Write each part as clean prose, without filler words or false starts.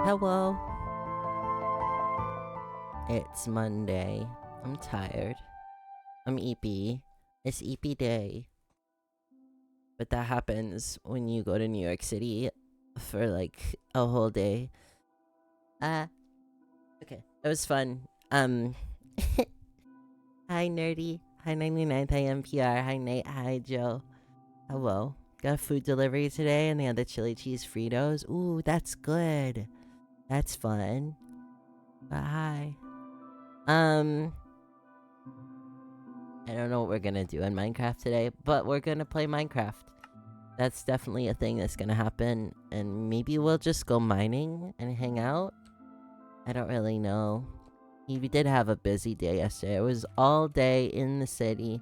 Hello. It's Monday. I'm tired. I'm EP. It's EP day. But that happens when you go to New York City for like a whole day. Uh, okay. It was fun. Hi Nerdy. Hi 99th. Hi NPR. Hi Nate. Hi Joe. Hello. Got food delivery today and they had the chili cheese Fritos. Ooh, that's good. That's fun. But hi. I don't know what we're gonna do in Minecraft today, but we're gonna play Minecraft. That's definitely a thing that's gonna happen, and maybe we'll just go mining and hang out. I don't really know. We did have a busy day yesterday. It was all day in the city,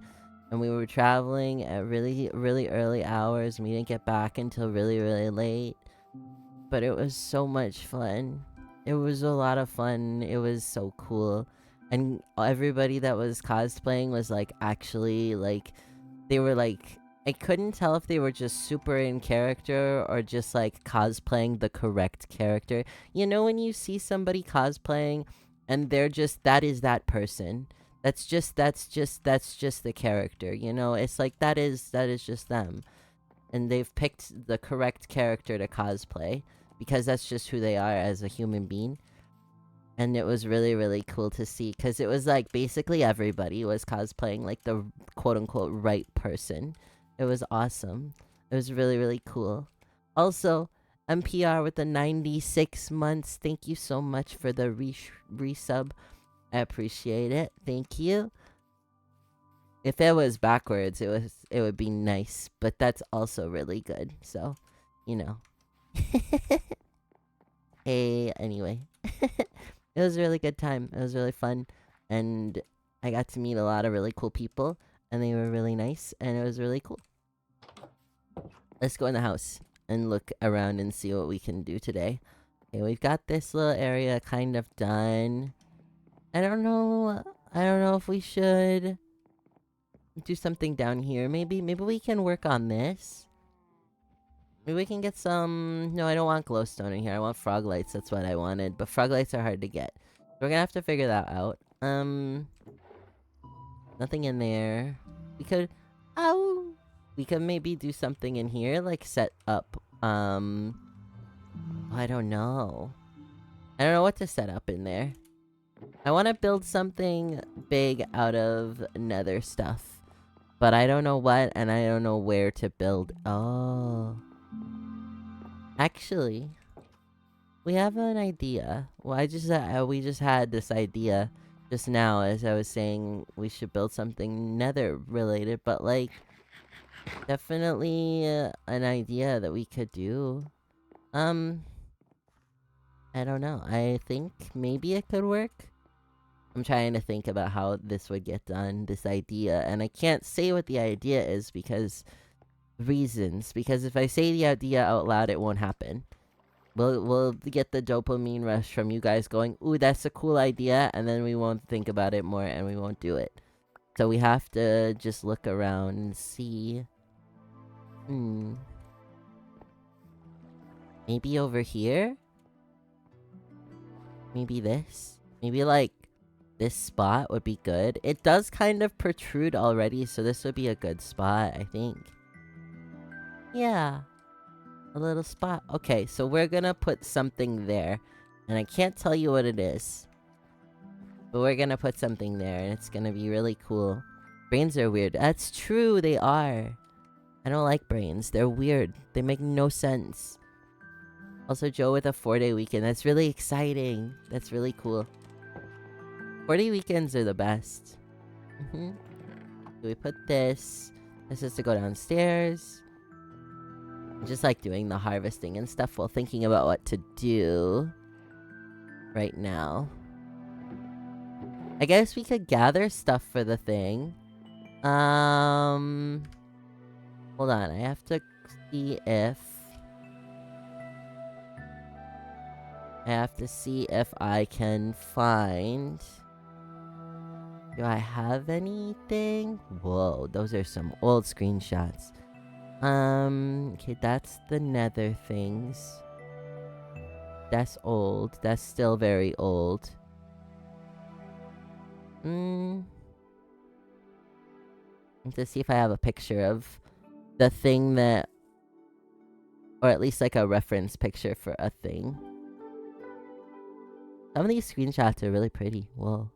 and we were traveling at really, really early hours, and we didn't get back until really, really late. But it was so much fun. It was a lot of fun. It was so cool. And everybody that was cosplaying was like actually like they were like I couldn't tell if they were just super in character or just like cosplaying the correct character. You know when you see somebody cosplaying and they're just that is that person. That's just the character, you know? It's like that is just them. And they've picked the correct character to cosplay because that's just who they are as a human being. And it was really, really cool to see because it was like basically everybody was cosplaying like the quote unquote right person. It was awesome. It was really, really cool. Also, MPR with the 96 months. Thank you so much for the resub. I appreciate it. Thank you. If it was backwards, it would be nice, but that's also really good. So, you know. Hey, anyway. It was a really good time. It was really fun. And I got to meet a lot of really cool people. And they were really nice. And it was really cool. Let's go in the house and look around and see what we can do today. Okay, we've got this little area kind of done. I don't know. I don't know if we should do something down here. Maybe we can work on this. Maybe we can get some... No, I don't want glowstone in here. I want frog lights. That's what I wanted. But frog lights are hard to get. We're gonna have to figure that out. Nothing in there. We could... Oh! We could maybe do something in here. Like set up... I don't know. I don't know what to set up in there. I want to build something big out of nether stuff. But I don't know what, and I don't know where to build. Oh... Actually, we have an idea. Well, we just had this idea just now as I was saying we should build something nether related, but like definitely an idea that we could do. Um, I don't know. I think maybe it could work. I'm trying to think about how this would get done, this idea, and I can't say what the idea is because reasons. Because if I say the idea out loud, it won't happen. We'll get the dopamine rush from you guys going, ooh, that's a cool idea, and then we won't think about it more and we won't do it. So we have to just look around and see. Maybe over here? Maybe this? Maybe like this spot would be good. It does kind of protrude already, so this would be a good spot, I think. Yeah. A little spot. Okay, so we're gonna put something there. And I can't tell you what it is. But we're gonna put something there, and it's gonna be really cool. Brains are weird. That's true, they are. I don't like brains. They're weird. They make no sense. Also, Joe with a 4-day weekend. That's really exciting. That's really cool. 4-day weekends are the best. So we put this. This is to go downstairs. I'm just like doing the harvesting and stuff while thinking about what to do right now. I guess we could gather stuff for the thing. Hold on, I have to see if... I can find... Do I have anything? Whoa, those are some old screenshots. Okay, that's the nether things. That's old. That's still very old. To see if I have a picture of the thing that... Or at least like a reference picture for a thing. Some of these screenshots are really pretty. Whoa.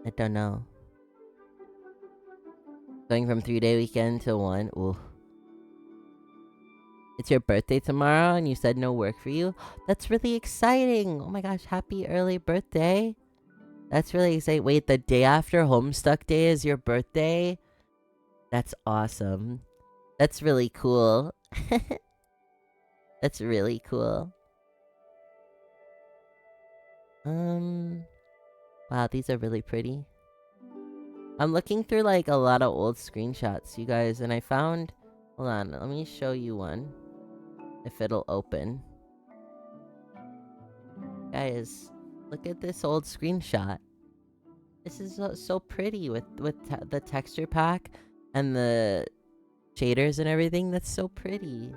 I don't know. Going from 3-day weekend to 1. Ooh. It's your birthday tomorrow and you said no work for you? That's really exciting! Oh my gosh, happy early birthday. That's really exciting. Wait, the day after Homestuck Day is your birthday? That's awesome. That's really cool. That's really cool. Wow, these are really pretty. I'm looking through like a lot of old screenshots, you guys, and I found... Hold on, let me show you one. If it'll open. Guys, look at this old screenshot. This is so pretty with the texture pack and the shaders and everything. That's so pretty.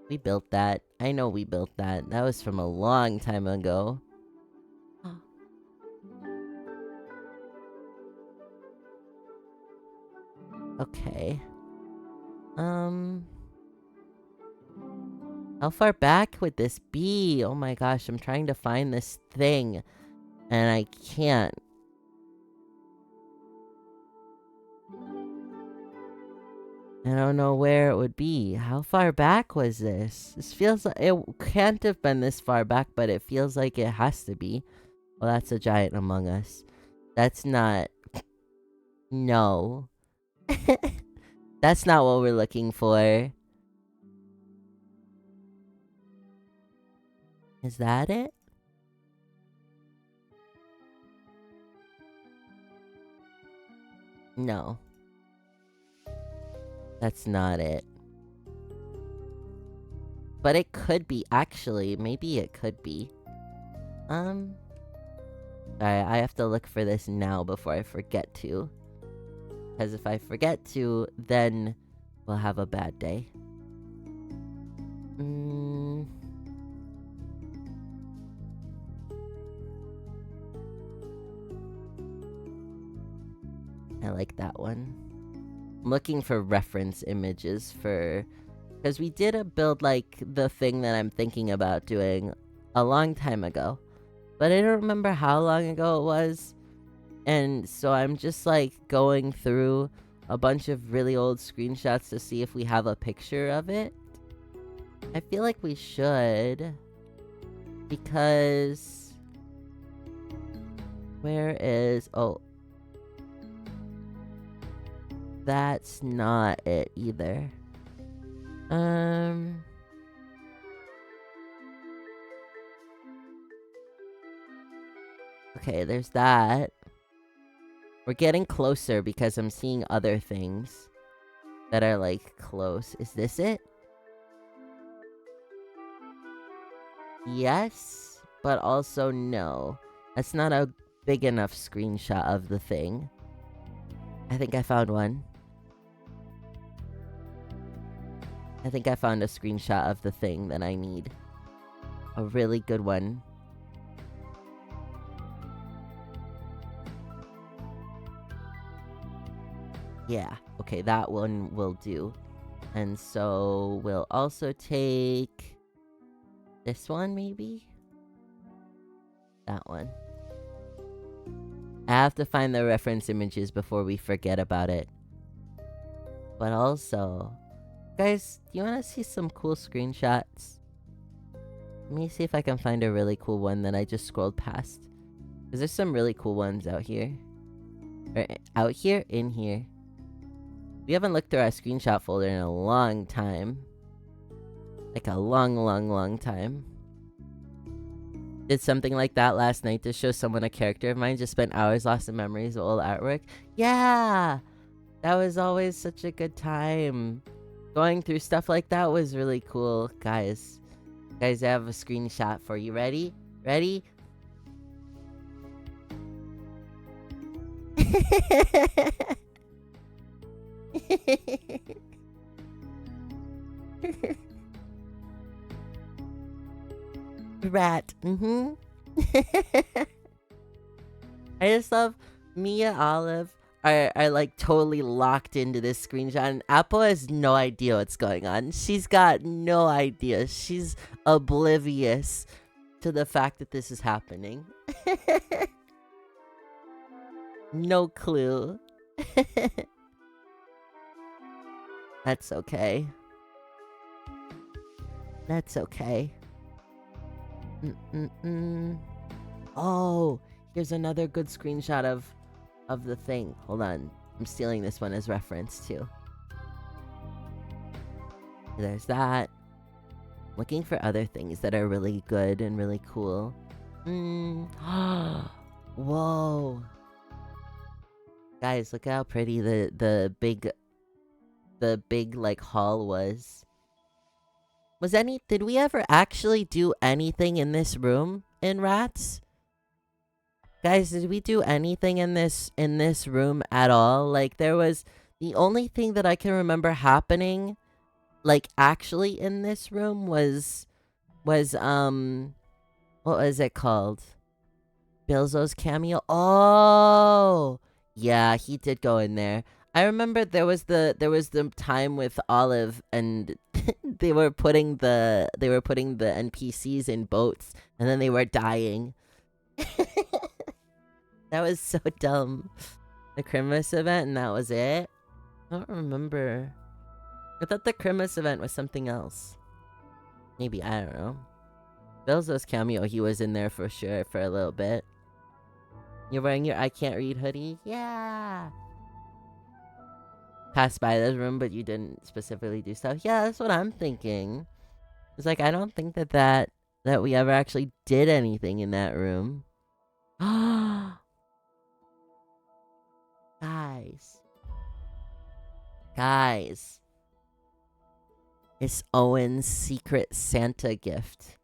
We built that. I know we built that. That was from a long time ago. Okay. How far back would this be? Oh my gosh, I'm trying to find this thing. And I can't. I don't know where it would be. How far back was this? This feels like... It can't have been this far back, but it feels like it has to be. Well, that's a giant Among Us. That's not... No. That's not what we're looking for. Is that it? No. That's not it. But it could be, actually. Maybe it could be. Alright, I have to look for this now before I forget to. Because if I forget to, then we'll have a bad day. I like that one. I'm looking for reference images for... Because we did a build like the thing that I'm thinking about doing a long time ago. But I don't remember how long ago it was. And so I'm just like going through a bunch of really old screenshots to see if we have a picture of it. I feel like we should. Because... Where is... Oh. That's not it either. Okay, there's that. We're getting closer because I'm seeing other things that are like close. Is this it? Yes, but also no. That's not a big enough screenshot of the thing. I think I found one. I think I found a screenshot of the thing that I need. A really good one. Yeah, okay, that one will do. And so we'll also take this one, maybe? That one. I have to find the reference images before we forget about it. But also... Guys, do you want to see some cool screenshots? Let me see if I can find a really cool one that I just scrolled past. Because there's some really cool ones out here. Or out here? In here. We haven't looked through our screenshot folder in a long time. Like a long time. Did something like that last night to show someone a character of mine. Just spent hours lost in memories of old artwork. Yeah! That was always such a good time. Going through stuff like that was really cool. Guys, I have a screenshot for you. Ready? Ready? Rat. I just love Mia Olive are like totally locked into this screenshot, and Apple has no idea what's going on. She's got no idea. She's oblivious to the fact that this is happening. No clue. That's okay. That's okay. Oh, here's another good screenshot of the thing. Hold on. I'm stealing this one as reference too. There's that. Looking for other things that are really good and really cool. Whoa. Guys, look how pretty the big like hall was. Did we ever actually do anything in this room in Rats? Guys, did we do anything in this room at all? Like, there was the only thing that I can remember happening, like, actually in this room was what was it called? Bilzo's cameo. Oh, yeah, he did go in there. I remember there was the time with Olive, and they were putting the NPCs in boats, and then they were dying. That was so dumb. The Christmas event, and that was it? I don't remember. I thought the Christmas event was something else. Maybe, I don't know. Bilzo's cameo, he was in there for sure for a little bit. You're wearing your I Can't Read hoodie? Yeah! Passed by this room, but you didn't specifically do stuff? Yeah, that's what I'm thinking. It's like, I don't think that we ever actually did anything in that room. Guys. It's Owen's secret Santa gift,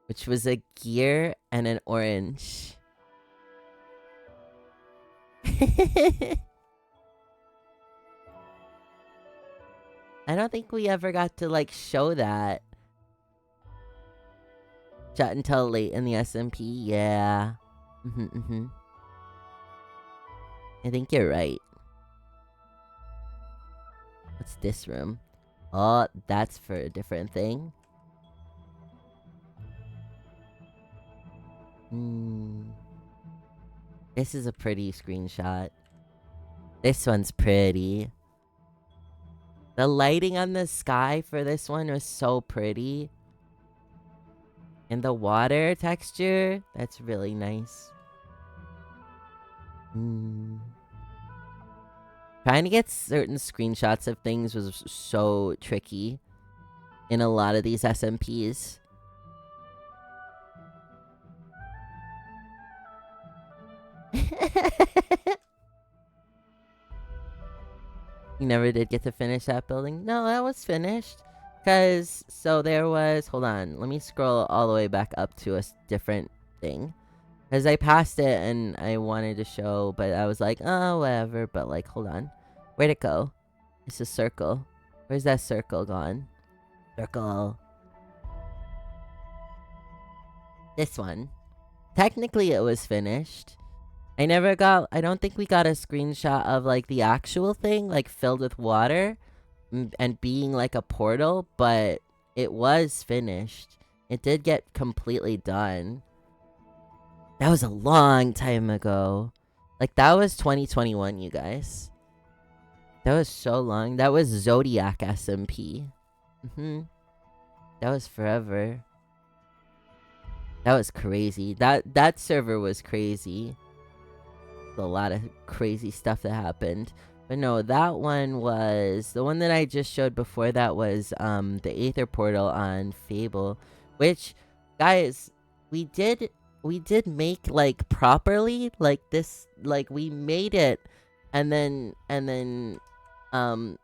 which was a gear and an orange. I don't think we ever got to, like, show that. Chat until late in the SMP, yeah. I think you're right. What's this room? Oh, that's for a different thing. This is a pretty screenshot. This one's pretty. The lighting on the sky for this one was so pretty. And the water texture, that's really nice. Trying to get certain screenshots of things was so tricky in a lot of these SMPs. You never did get to finish that building? No, that was finished. So there was... Hold on, let me scroll all the way back up to a different thing. Because I passed it and I wanted to show, but I was like, oh, whatever. But, like, hold on. Where'd it go? It's a circle. Where's that circle gone? Circle. This one. Technically, it was finished. I don't think we got a screenshot of, like, the actual thing, like, filled with water and being, like, a portal, but it was finished. It did get completely done. That was a long time ago. Like, that was 2021, you guys. That was so long. That was Zodiac SMP. That was forever. That was crazy. That server was crazy. A lot of crazy stuff that happened. But no, that one was... The one that I just showed before that was the Aether Portal on Fable. Which, guys, we did make, like, properly. Like, this... Like, we made it. And then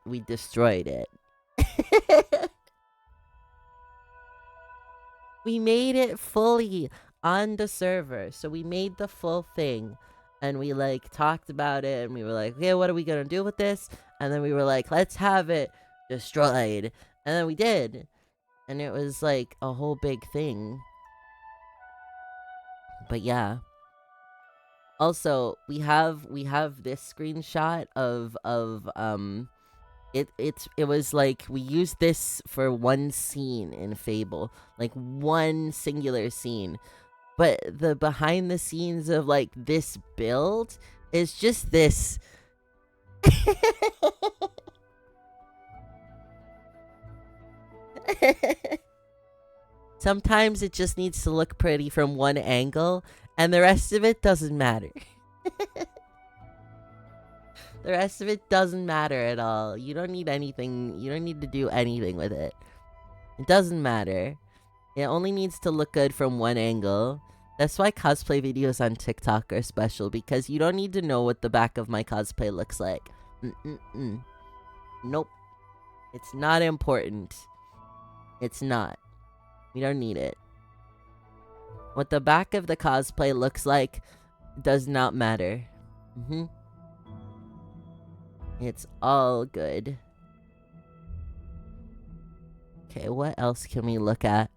we destroyed it. We made it fully on the server. So we made the full thing. And we, like, talked about it, and we were like, okay, what are we gonna do with this? And then we were like, let's have it destroyed. And then we did. And it was like a whole big thing. But yeah. Also, we have this screenshot of it was like we used this for one scene in Fable, like one singular scene. But the behind the scenes of like this build is just this. Sometimes it just needs to look pretty from one angle, and the rest of it doesn't matter. The rest of it doesn't matter at all. You don't need anything. You don't need to do anything with it. It doesn't matter. It only needs to look good from one angle. That's why cosplay videos on TikTok are special, because you don't need to know what the back of my cosplay looks like. Nope. It's not important. It's not. We don't need it. What the back of the cosplay looks like does not matter. It's all good. Okay, what else can we look at?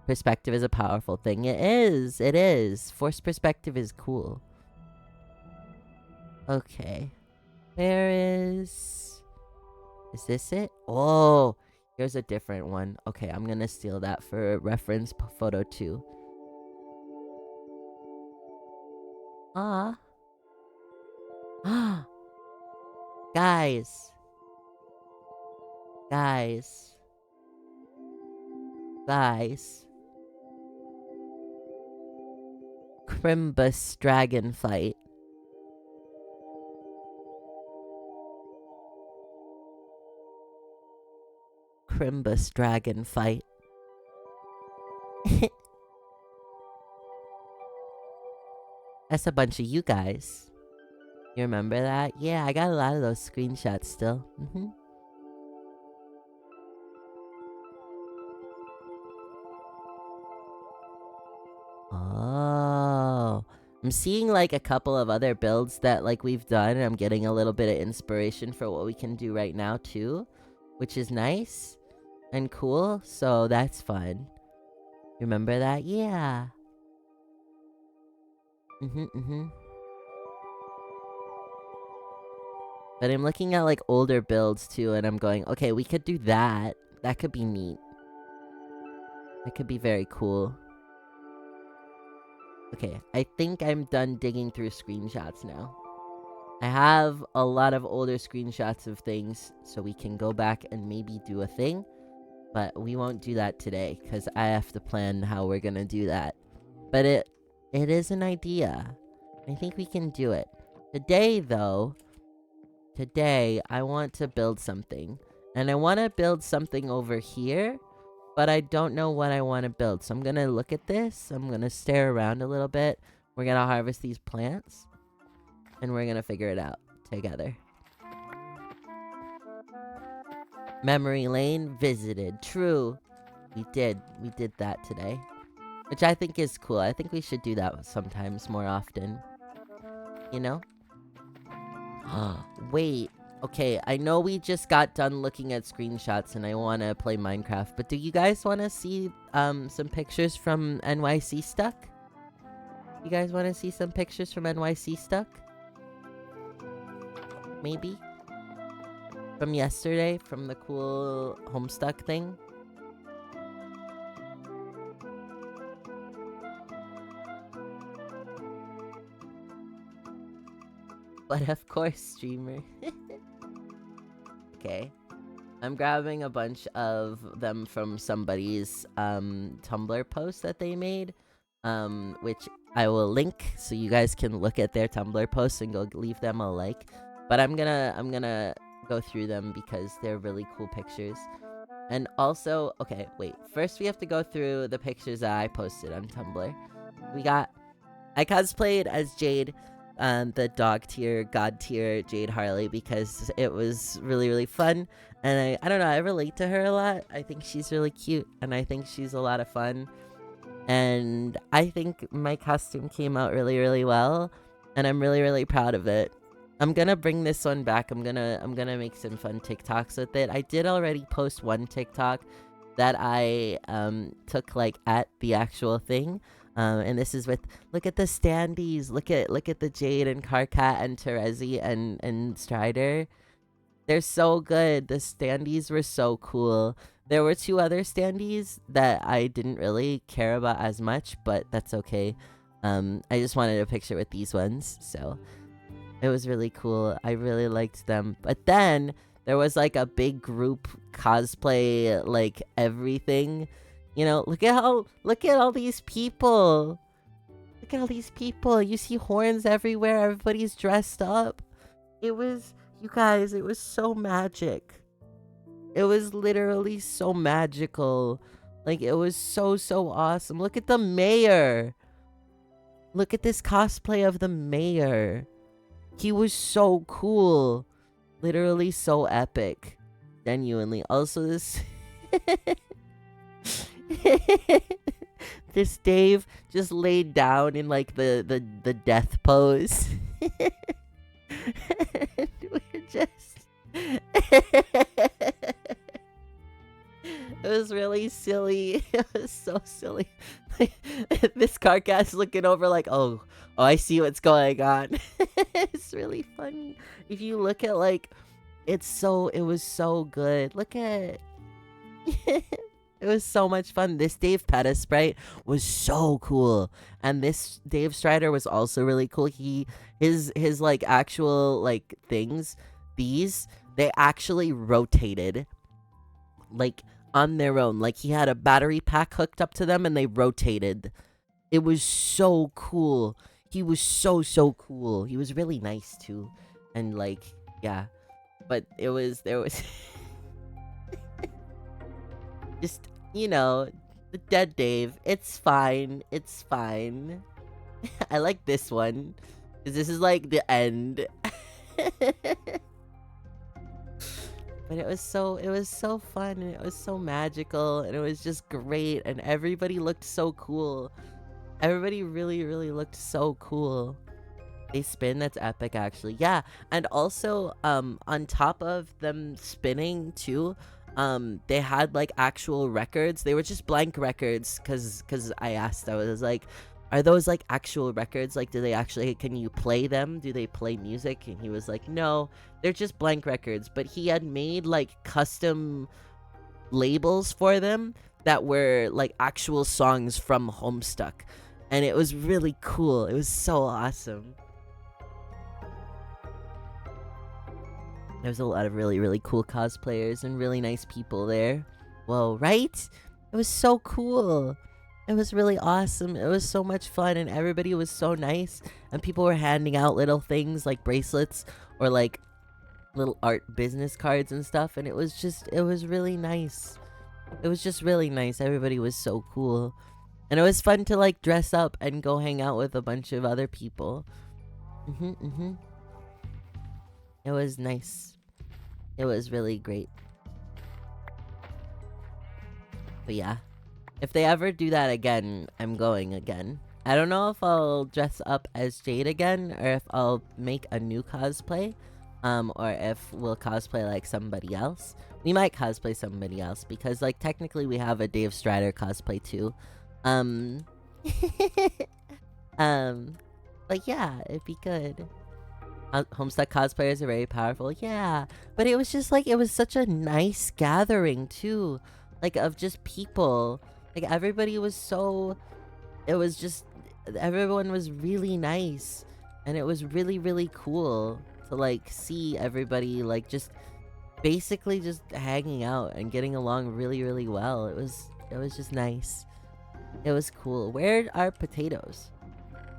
Perspective is a powerful thing. It is. It is. Forced perspective is cool. Okay. Where is... Is this it? Oh, here's a different one. Okay, I'm gonna steal that for reference photo 2. Ah. Guys. Guys. Guys. Crimbus dragon fight. Crimbus dragon fight. That's a bunch of you guys. You remember that? Yeah, I got a lot of those screenshots still. Oh. I'm seeing like a couple of other builds that like we've done, and I'm getting a little bit of inspiration for what we can do right now too, which is nice and cool. So that's fun. Remember that? Yeah. But I'm looking at like older builds too, and I'm going, okay, we could do that. That could be neat. That could be very cool. Okay, I think I'm done digging through screenshots now. I have a lot of older screenshots of things, so we can go back and maybe do a thing. But we won't do that today, because I have to plan how we're gonna do that. But it is an idea. I think we can do it. Today, though... Today, I want to build something. And I want to build something over here, but I don't know what I want to build. So I'm going to look at this. I'm going to stare around a little bit. We're going to harvest these plants. And we're going to figure it out together. Memory lane visited. True. We did. We did that today. Which I think is cool. I think we should do that sometimes more often. You know? Wait, okay, I know we just got done looking at screenshots and I want to play Minecraft, but do you guys want to see some pictures from NYC Stuck? You guys want to see some pictures from NYC Stuck? Maybe? From yesterday, from the cool Homestuck thing? But of course, streamer. Okay. I'm grabbing a bunch of them from somebody's Tumblr post that they made, which I will link so you guys can look at their Tumblr posts and go leave them a like. But I'm gonna go through them because they're really cool pictures. And also, okay, wait. First we have to go through the pictures that I posted on Tumblr. I cosplayed as Jade, the dog tier, god tier Jade Harley, because it was really, really fun. And I don't know, I relate to her a lot. I think she's really cute, and I think she's a lot of fun. And I think my costume came out really, really well, and I'm really, really proud of it. I'm gonna bring this one back. I'm gonna make some fun TikToks with it. I did already post one TikTok that I took like at the actual thing. And this is with, look at the standees. Look at the Jade and Karkat and Terezi and Strider. They're so good. The standees were so cool. There were two other standees that I didn't really care about as much, but that's okay. I just wanted a picture with these ones, so it was really cool. I really liked them. But then there was like a big group cosplay, like everything. You know, look at all these people. Look at all these people. You see horns everywhere. Everybody's dressed up. It was, you guys, it was so magic. It was literally so magical. Like, it was so awesome. Look at the mayor. Look at this cosplay of the mayor. He was so cool. Literally so epic. Genuinely. Also, this... this Dave just laid down in, like, the death pose. And we're just... It was really silly. It was so silly. This Karkat's looking over like, oh, I see what's going on. It's really funny. If you look at, like, it was so good. Look at it was so much fun. This Dave Petta sprite was so cool. And this Dave Strider was also really cool. His like actual like things, they actually rotated like on their own. Like, he had a battery pack hooked up to them and they rotated. It was so cool. He was so cool. He was really nice too. And like, yeah. But there was just, you know, the dead Dave. It's fine. It's fine. I like this one. 'Cause this is like the end. But it was so fun, and it was so magical, and it was just great, and everybody looked so cool. Everybody really looked so cool. They spin, that's epic actually. Yeah, and also on top of them spinning too, they had like actual records. They were just blank records cuz I asked. I was like, are those like actual records? Like, do they actually, can you play them? Do they play music? And he was like, no, they're just blank records. But he had made like custom labels for them that were like actual songs from Homestuck. And it was really cool. It was so awesome. There was a lot of really cool cosplayers and really nice people there. Whoa, right? It was so cool. It was really awesome. It was so much fun, and everybody was so nice. And people were handing out little things like bracelets or like little art business cards and stuff. And it was really nice. It was just really nice. Everybody was so cool. And it was fun to like dress up and go hang out with a bunch of other people. It was nice. It was really great. But yeah. If they ever do that again, I'm going again. I don't know if I'll dress up as Jade again, or if I'll make a new cosplay, or if we'll cosplay like somebody else. We might cosplay somebody else, because like technically we have a Dave Strider cosplay too. But yeah, it'd be good. Homestuck cosplayers are very powerful, yeah. But it was just like, it was such a nice gathering too, like of just people. Like, everybody was so... It was just... Everyone was really nice. And it was really cool to, like, see everybody, like, just... Basically just hanging out and getting along really well. It was just nice. It was cool. Where are potatoes?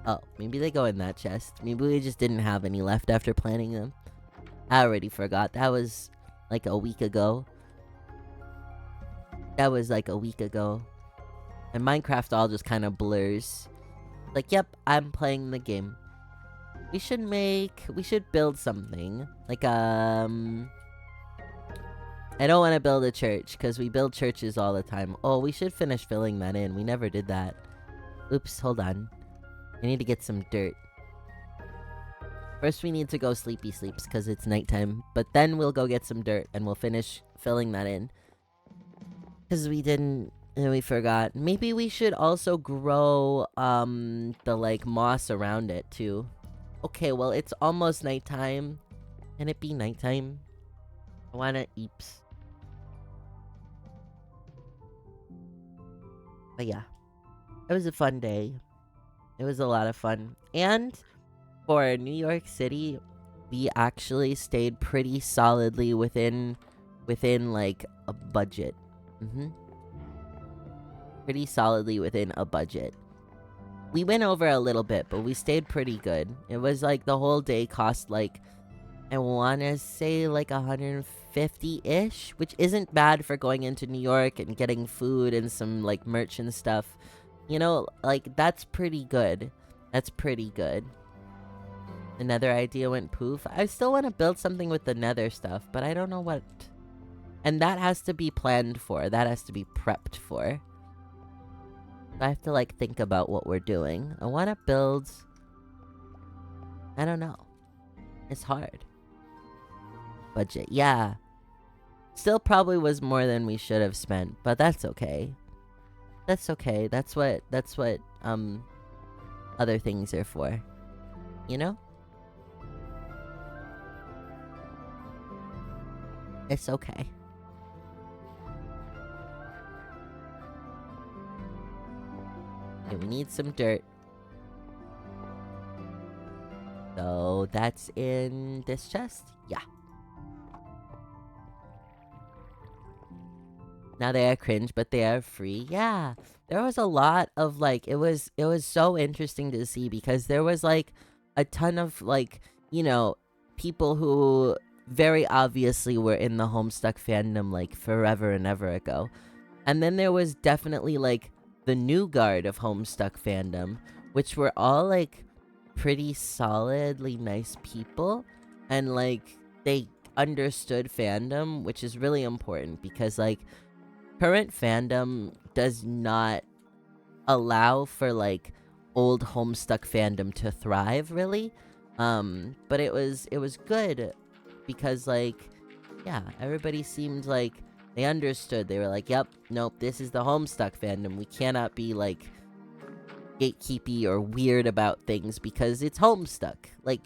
Oh, maybe they go in that chest. Maybe we just didn't have any left after planting them. I already forgot. That was, like, a week ago. That was, like, a week ago. And Minecraft all just kind of blurs. Like, yep, I'm playing the game. We should build something. Like, I don't want to build a church, because we build churches all the time. Oh, we should finish filling that in. We never did that. Oops, hold on. I need to get some dirt. First, we need to go sleepy sleeps because it's nighttime. But then we'll go get some dirt and we'll finish filling that in. Because we didn't... And we forgot. Maybe we should also grow, the, like, moss around it, too. Okay, well, it's almost nighttime. Can it be nighttime? I wanna eeps. But yeah. It was a fun day. It was a lot of fun. And for New York City, we actually stayed pretty solidly within like, a budget. Pretty solidly within a budget. We went over a little bit, but we stayed pretty good. It was like the whole day cost like, I wanna say like 150-ish, which isn't bad for going into New York and getting food and some like merch and stuff. You know, like that's pretty good. That's pretty good. The nether idea went poof. I still want to build something with the nether stuff, but I don't know what. And that has to be planned for. That has to be prepped for. I have to, like, think about what we're doing. I want to build... I don't know. It's hard. Budget, yeah. Still probably was more than we should have spent, but that's okay. That's okay. That's what, other things are for. You know? It's okay. Okay, we need some dirt. So that's in this chest? Yeah. Now they are cringe, but they are free. Yeah. There was a lot of like it was so interesting to see because there was like a ton of like, you know, people who very obviously were in the Homestuck fandom like forever and ever ago. And then there was definitely like the new guard of Homestuck fandom, which were all like pretty solidly nice people, and like they understood fandom, which is really important because like current fandom does not allow for like old Homestuck fandom to thrive really. But it was good because like yeah, everybody seemed like they understood. They were like, yep, nope, this is the Homestuck fandom. We cannot be, like, gatekeepy or weird about things because it's Homestuck. Like,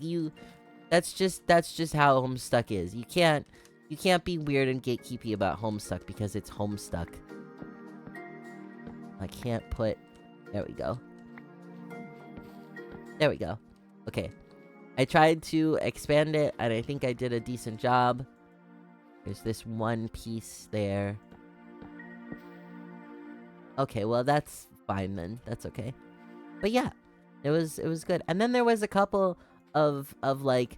that's just how Homestuck is. You can't be weird and gatekeepy about Homestuck because it's Homestuck. I can't put... There we go. There we go. Okay. I tried to expand it, and I think I did a decent job. There's this one piece there. Okay, well that's fine then. That's okay. But yeah, it was good. And then there was a couple of like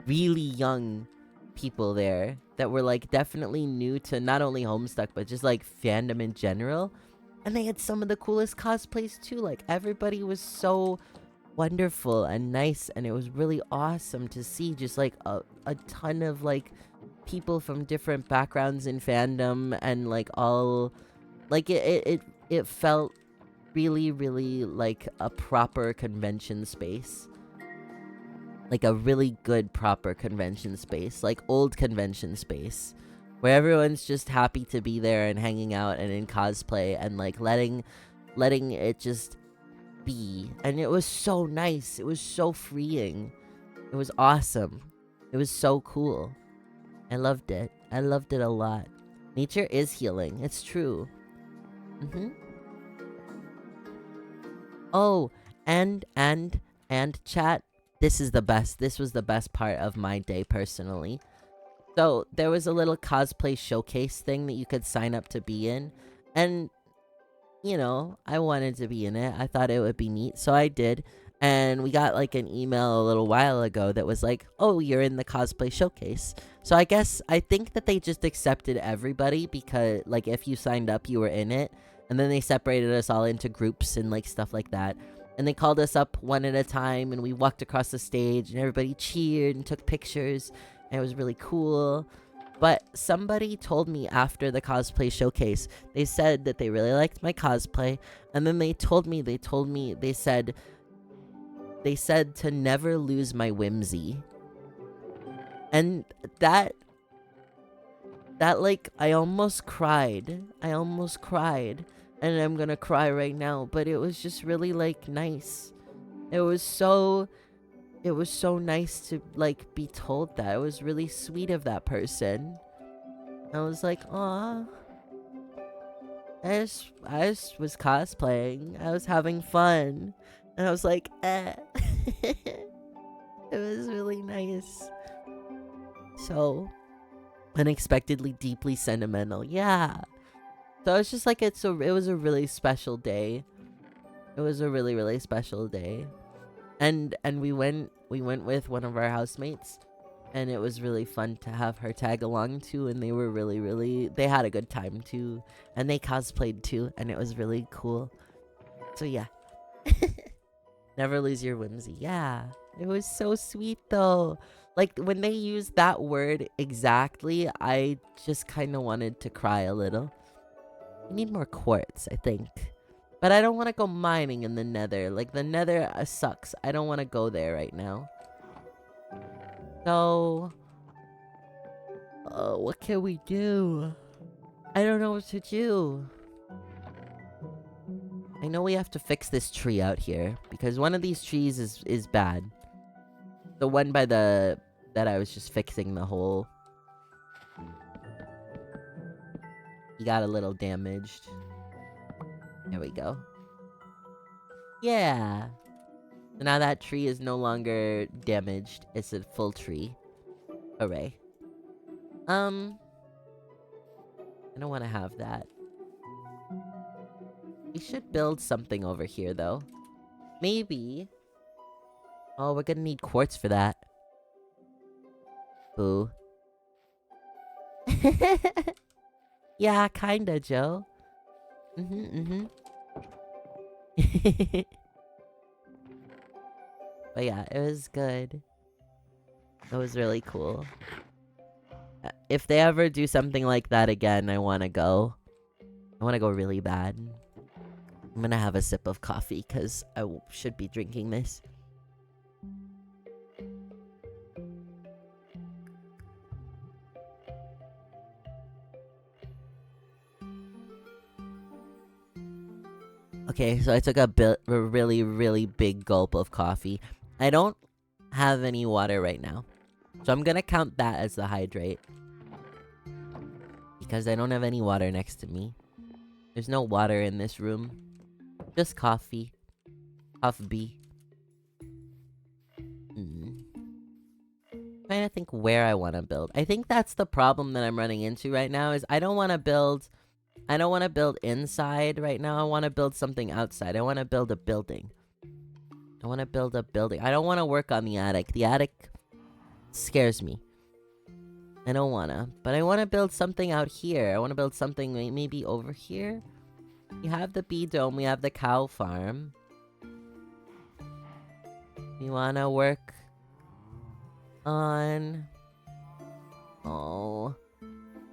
really young people there that were like definitely new to not only Homestuck but just like fandom in general. And they had some of the coolest cosplays too. Like everybody was so wonderful and nice, and it was really awesome to see just like a ton of like people from different backgrounds in fandom, and like all like it felt really like a proper convention space, like a really good proper convention space, like old convention space where everyone's just happy to be there and hanging out and in cosplay and like letting it just be. And it was so nice. It was so freeing. It was awesome. It was so cool. I loved it. I loved it a lot. Nature is healing. It's true. Oh, and chat. This is the best. This was the best part of my day personally. So there was a little cosplay showcase thing that you could sign up to be in. And, you know, I wanted to be in it. I thought it would be neat. So I did. And we got like an email a little while ago that was like, oh, you're in the cosplay showcase. So I think that they just accepted everybody because like if you signed up, you were in it. And then they separated us all into groups and like stuff like that. And they called us up one at a time and we walked across the stage and everybody cheered and took pictures. And it was really cool. But somebody told me after the cosplay showcase, they said that they really liked my cosplay. And then they said, they said to never lose my whimsy. And that like, I almost cried. And I'm gonna cry right now, but it was just really like nice. It was so nice to like be told that. It was really sweet of that person. I was like, aw. I just was cosplaying. I was having fun. And I was like, eh. It was really nice. So unexpectedly deeply sentimental. Yeah. So it's just like it was a really special day. It was a really, really special day. And we went with one of our housemates, and it was really fun to have her tag along too, and they were really, they had a good time too, and they cosplayed too, and it was really cool. So yeah. Never lose your whimsy. Yeah. It was so sweet though. Like when they used that word exactly, I just kind of wanted to cry a little. We need more quartz, I think. But I don't want to go mining in the nether. Like, the nether sucks. I don't want to go there right now. So... what can we do? I don't know what to do. I know we have to fix this tree out here. Because one of these trees is bad. The one by the... that I was just fixing the hole. He got a little damaged. There we go. Yeah. So now that tree is no longer damaged. It's a full tree. Hooray. I don't want to have that. We should build something over here, though. Maybe. Oh, we're gonna need quartz for that. Boo. Yeah, kinda, Joe. But yeah, it was good. It was really cool. If they ever do something like that again, I wanna go. I wanna go really bad. I'm gonna have a sip of coffee, because I should be drinking this. Okay, so I took a really, really big gulp of coffee. I don't have any water right now. So I'm gonna count that as the hydrate. Because I don't have any water next to me. There's no water in this room. Just coffee. Coffee. Trying to think where I want to build. I think that's the problem that I'm running into right now is I don't want to build inside right now. I want to build something outside. I want to build a building. I don't want to work on the attic. The attic scares me. I don't want to. But I want to build something out here. I want to build something maybe over here. We have the bee dome. We have the cow farm. We want to work on... Oh...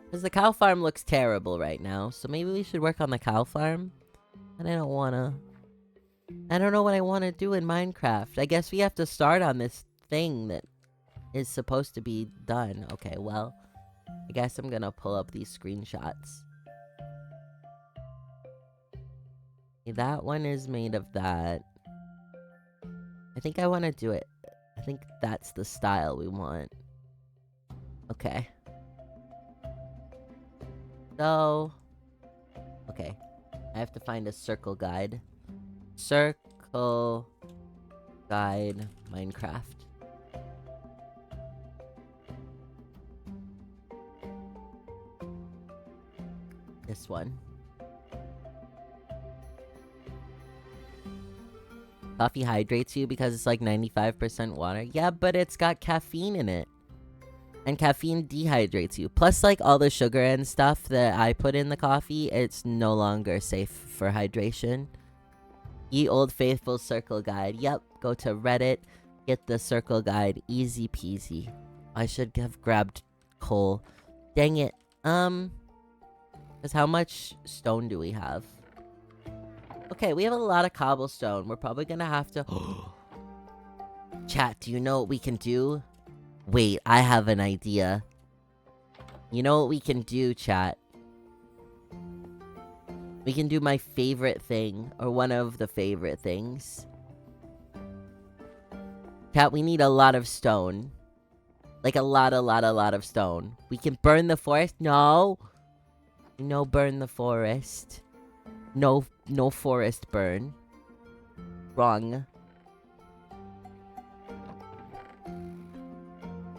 Because the cow farm looks terrible right now, so maybe we should work on the cow farm? And I don't wanna... I don't know what I want to do in Minecraft. I guess we have to start on this thing that is supposed to be done. Okay, well, I guess I'm gonna pull up these screenshots. Okay, that one is made of that. I think I want to do it. I think that's the style we want. Okay. So... Okay. I have to find a circle guide. Circle guide Minecraft. This one. Coffee hydrates you because it's like 95% water. Yeah, but it's got caffeine in it. And caffeine dehydrates you. Plus, like, all the sugar and stuff that I put in the coffee, it's no longer safe for hydration. Ye Old Faithful Circle Guide. Yep, go to Reddit, get the Circle Guide. Easy peasy. I should have grabbed coal. Dang it. Because how much stone do we have? Okay, we have a lot of cobblestone. We're probably gonna have to... Chat, do you know what we can do? Wait, I have an idea. You know what we can do, chat? We can do my favorite thing, or one of the favorite things. Chat, we need a lot of stone. Like a lot of stone. We can burn the forest? No! No burn the forest. No forest burn. Wrong.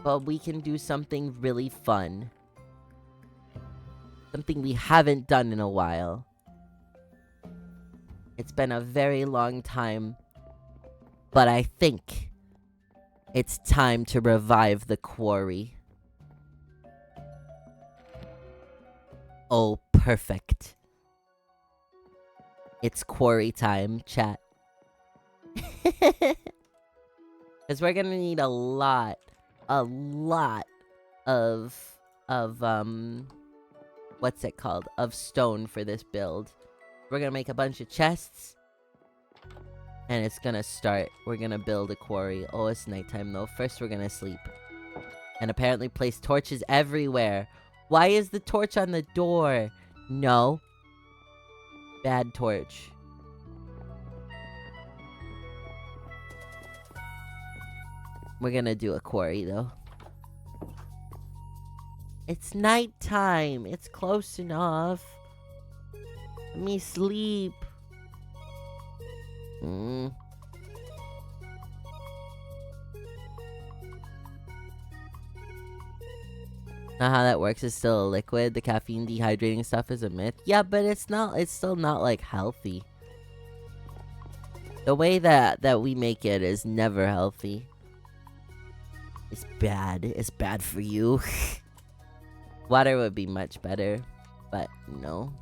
But we can do something really fun. Something we haven't done in a while. It's been a very long time. But I think it's time to revive the quarry. Oh, perfect. It's quarry time, chat. Because we're gonna need a lot of, what's it called? Of stone for this build. We're gonna make a bunch of chests. And it's gonna start. We're gonna build a quarry. Oh, it's nighttime though. First we're gonna sleep. And apparently place torches everywhere. Why is the torch on the door? No. Bad torch. We're gonna do a quarry though. It's nighttime. It's close enough. Let me sleep. Not how that works. It's still a liquid. The caffeine dehydrating stuff is a myth. Yeah, but it's still not like healthy. The way that we make it is never healthy. It's bad. It's bad for you. Water would be much better, but no.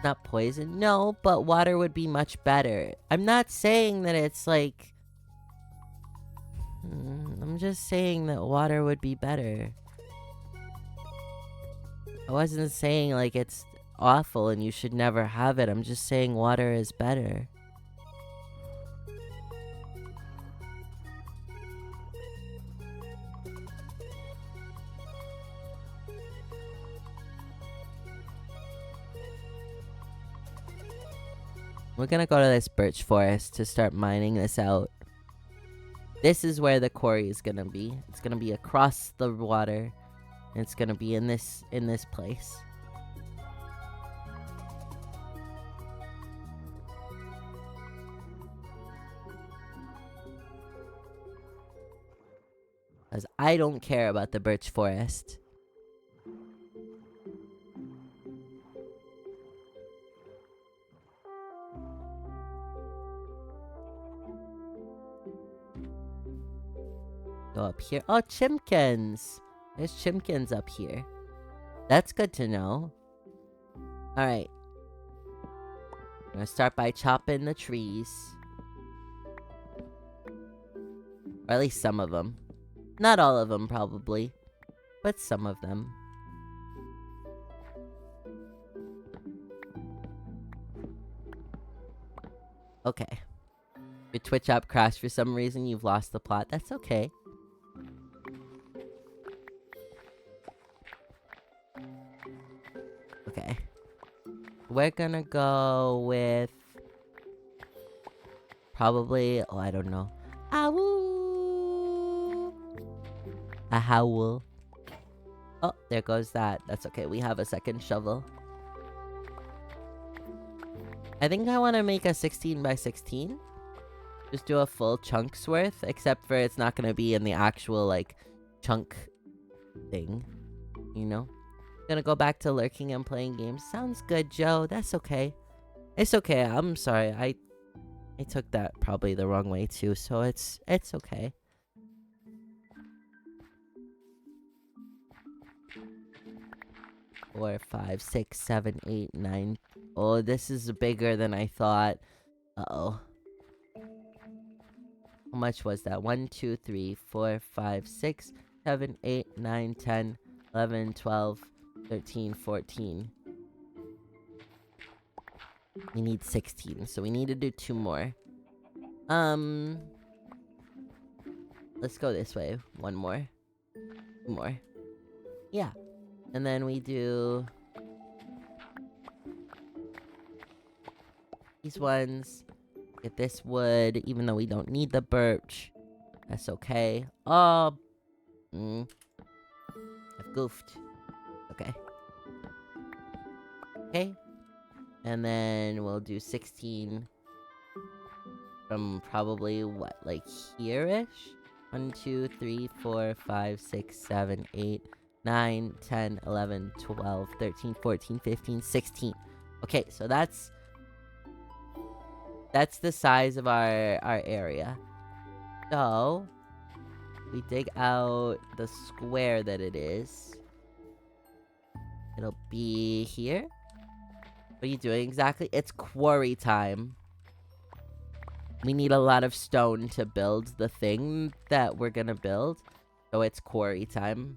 Not poison. No, but water would be much better. I'm not saying that it's like... I'm just saying that water would be better. I wasn't saying like it's awful and you should never have it. I'm just saying water is better. We're gonna go to this birch forest to start mining this out. This is where the quarry is gonna be. It's gonna be across the water. And it's gonna be in this place. Because I don't care about the birch forest. Go up here. Oh, chimkins! There's chimkins up here. That's good to know. Alright. I'm gonna start by chopping the trees. Or at least some of them. Not all of them, probably. But some of them. Okay. Your Twitch app crashed for some reason. You've lost the plot. That's okay. Okay. We're gonna go with... probably... oh, I don't know. Ow! A howl. Oh, there goes that. That's okay. We have a second shovel. I think I want to make a 16 by 16. Just do a full chunk's worth. Except for it's not gonna be in the actual, like, chunk thing. You know? Gonna go back to lurking and playing games. Sounds good, Joe. That's okay. It's okay. I'm sorry. I took that probably the wrong way too, so it's okay. Four, 5, 6, 7, 8, 9. Oh, this is bigger than I thought. Uh-oh. How much was that? 1, 2, 3, 4, 5, 6, 7, 8, 9, 10, 11, 12, 13, 14. We need 16, so we need to do 2 more. Let's go this way. 1 more. 2 more. Yeah. And then we do these ones. Get this wood, even though we don't need the birch. That's okay. Oh, I've goofed. Okay. Okay. And then we'll do 16 from probably, what, like here-ish? 1, 2, 3, 4, 5, 6, 7, 8, 9, 10, 11, 12, 13, 14, 15, 16. Okay, so that's the size of our area. So we dig out the square that it is. It'll be here. What are you doing exactly? It's quarry time. We need a lot of stone to build the thing that we're gonna build. So it's quarry time.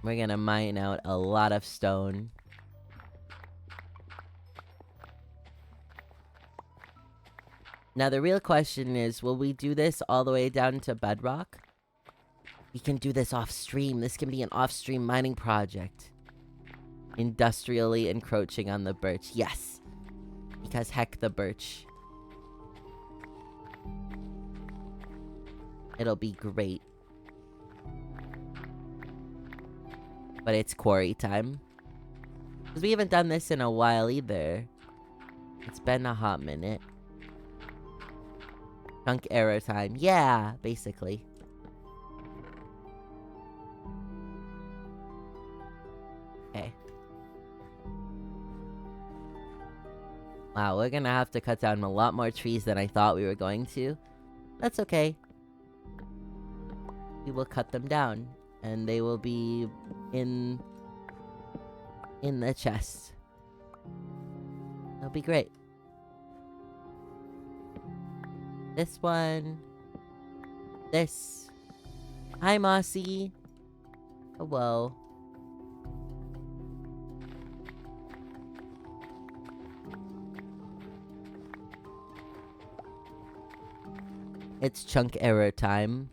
We're gonna mine out a lot of stone. Now the real question is, will we do this all the way down to bedrock? We can do this off-stream. This can be an off-stream mining project. Industrially encroaching on the birch. Yes. Because heck the birch. It'll be great. But it's quarry time. Because we haven't done this in a while either. It's been a hot minute. Chunk error time. Yeah, basically. Okay. Wow, we're gonna have to cut down a lot more trees than I thought we were going to. That's okay. We will cut them down. And they will be in the chest. That'll be great. This one. This. Hi, Mossy. Hello. It's chunk error time.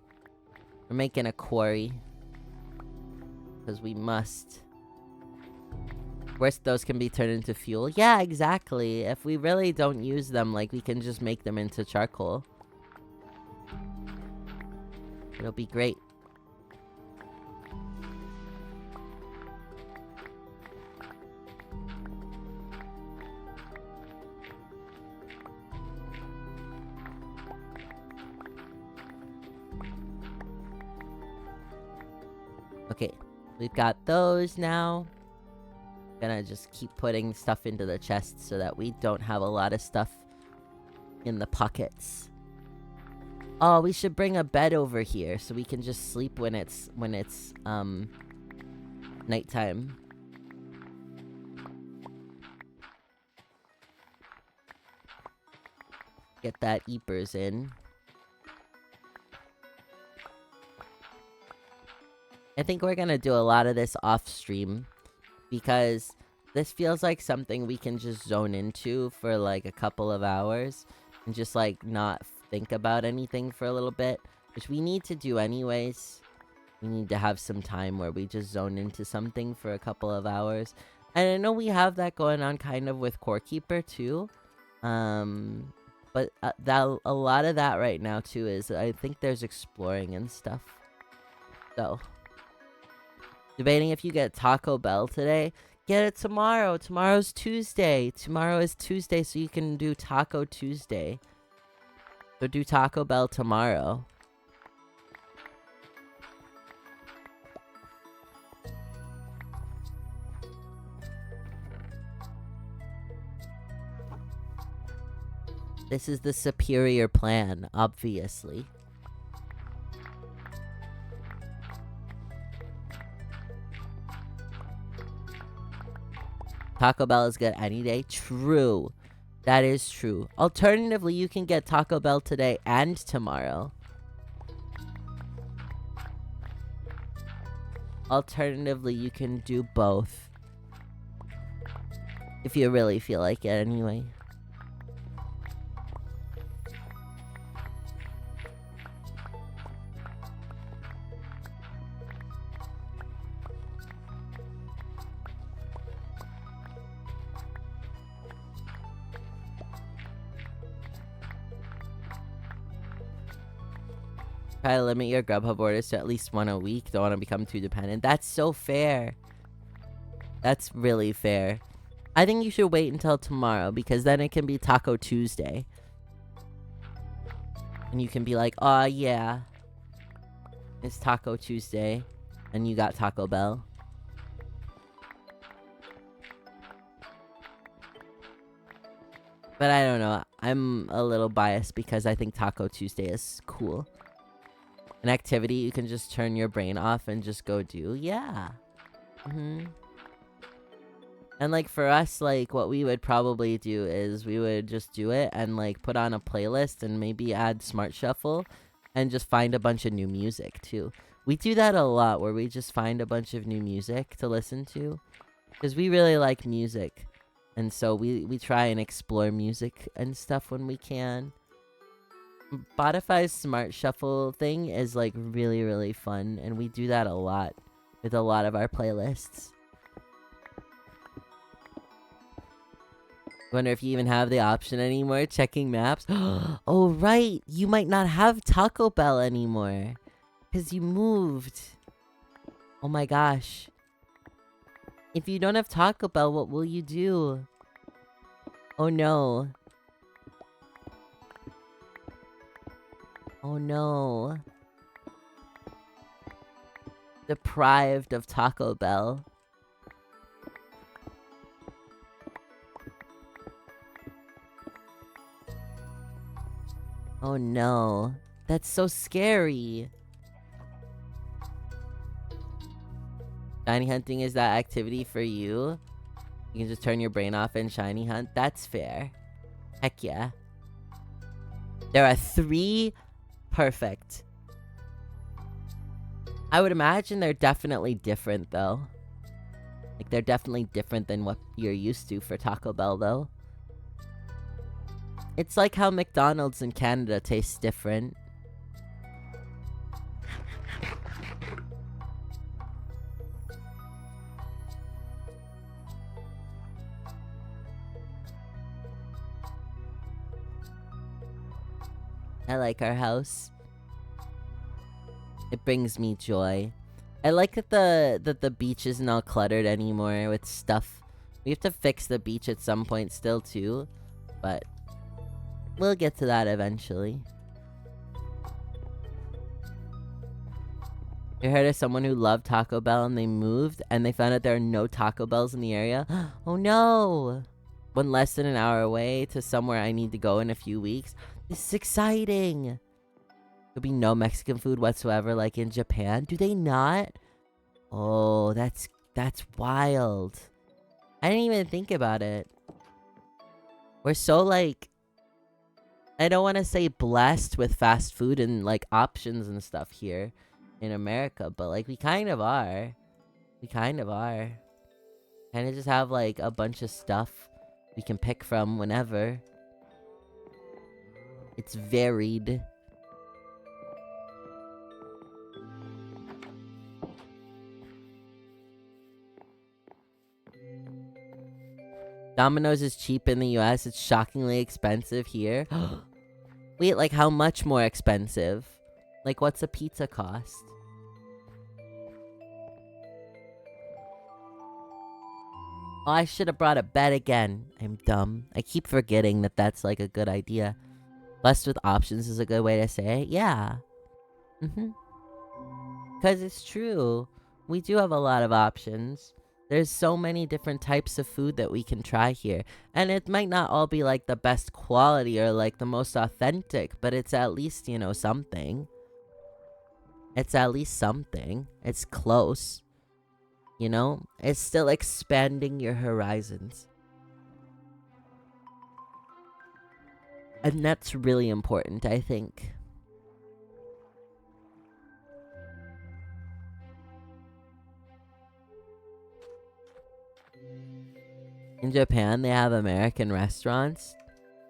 We're making a quarry. Because we must. Worst, those can be turned into fuel. Yeah, exactly. If we really don't use them, like, we can just make them into charcoal. It'll be great. Okay, we've got those now. Gonna just keep putting stuff into the chest so that we don't have a lot of stuff in the pockets. Oh, we should bring a bed over here so we can just sleep when it's nighttime. Get that Eepers in. I think we're gonna do a lot of this off stream. Because this feels like something we can just zone into for like a couple of hours. And just like not think about anything for a little bit. Which we need to do anyways. We need to have some time where we just zone into something for a couple of hours. And I know we have that going on kind of with Core Keeper too. But a lot of that right now too is I think there's exploring and stuff. So... debating if you get Taco Bell today. Get it tomorrow. Tomorrow's Tuesday. Tomorrow is Tuesday, so you can do Taco Tuesday. So do Taco Bell tomorrow. This is the superior plan, obviously. Taco Bell is good any day. True. That is true. Alternatively, you can get Taco Bell today and tomorrow. Alternatively, you can do both. If you really feel like it anyway. Try to limit your Grubhub orders to at least one a week. Don't want to become too dependent. That's so fair. That's really fair. I think you should wait until tomorrow because then it can be Taco Tuesday. And you can be like, oh yeah, it's Taco Tuesday. And you got Taco Bell. But I don't know. I'm a little biased because I think Taco Tuesday is cool. An activity you can just turn your brain off and just go do. Yeah. And like for us, like what we would probably do is we would just do it and like put on a playlist and maybe add Smart Shuffle and just find a bunch of new music too. We do that a lot where we just find a bunch of new music to listen to because we really like music. And so we try and explore music and stuff when we can. Spotify's Smart Shuffle thing is like really, really fun. And we do that a lot with a lot of our playlists. Wonder if you even have the option anymore. Checking maps. Oh, right. You might not have Taco Bell anymore. Because you moved. Oh my gosh. If you don't have Taco Bell, what will you do? Oh no. Oh no. Deprived of Taco Bell. Oh no. That's so scary. Shiny hunting is that activity for you? You can just turn your brain off and shiny hunt? That's fair. Heck yeah. There are 3. Perfect. I would imagine they're definitely different, though. Like, they're definitely different than what you're used to for Taco Bell, though. It's like how McDonald's in Canada tastes different. I like our house. It brings me joy. I like that the beach isn't all cluttered anymore with stuff. We have to fix the beach at some point still too, but we'll get to that eventually. You heard of someone who loved Taco Bell and they moved and they found out there are no Taco Bells in the area? Oh no! One less than an hour away to somewhere I need to go in a few weeks. This is exciting! There'll be no Mexican food whatsoever like in Japan. Do they not? Oh, that's wild. I didn't even think about it. We're so like, I don't want to say blessed with fast food and like options and stuff here in America, but like we kind of are. We kind of are. Kind of just have like a bunch of stuff we can pick from whenever. It's varied. Domino's is cheap in the US. It's shockingly expensive here. Wait, like how much more expensive? Like what's a pizza cost? Oh, I should have brought a bed again. I'm dumb. I keep forgetting that that's like a good idea. Blessed with options is a good way to say it. Yeah. Because it's true. We do have a lot of options. There's so many different types of food that we can try here. And it might not all be like the best quality or like the most authentic, but it's at least, you know, something. It's at least something. It's close. You know? It's still expanding your horizons. And that's really important, I think. In Japan, they have American restaurants.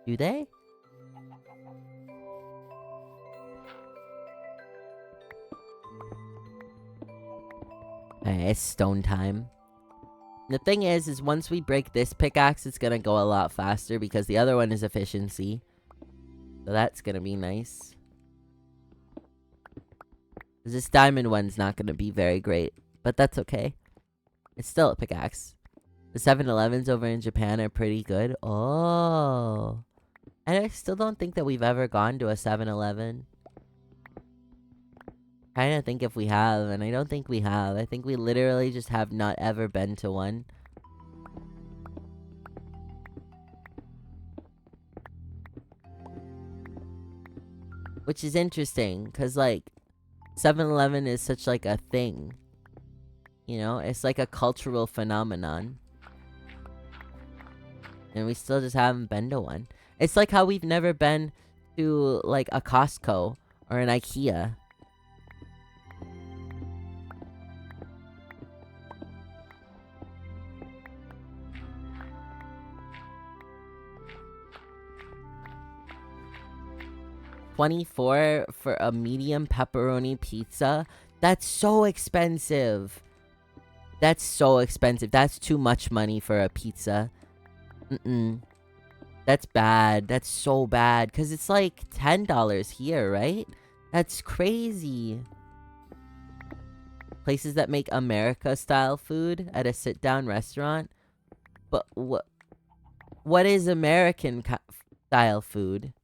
Do they? Hey, it's stone time. The thing is once we break this pickaxe, it's gonna go a lot faster because the other one is efficiency. So that's gonna be nice. This diamond one's not gonna be very great, but that's okay. It's still a pickaxe. The 7-Elevens over in Japan are pretty good. Oh. And I still don't think that we've ever gone to a 7-Eleven. Trying to think if we have, and I don't think we have. I think we literally just have not ever been to one. Which is interesting, because, like, 7-Eleven is such, like, a thing. You know? It's like a cultural phenomenon. And we still just haven't been to one. It's like how we've never been to, like, a Costco or an IKEA. $24 for a medium pepperoni pizza? That's so expensive. That's so expensive. That's too much money for a pizza. That's bad. That's so bad. Because it's like $10 here, right? That's crazy. Places that make America-style food at a sit-down restaurant? But what is American-style food?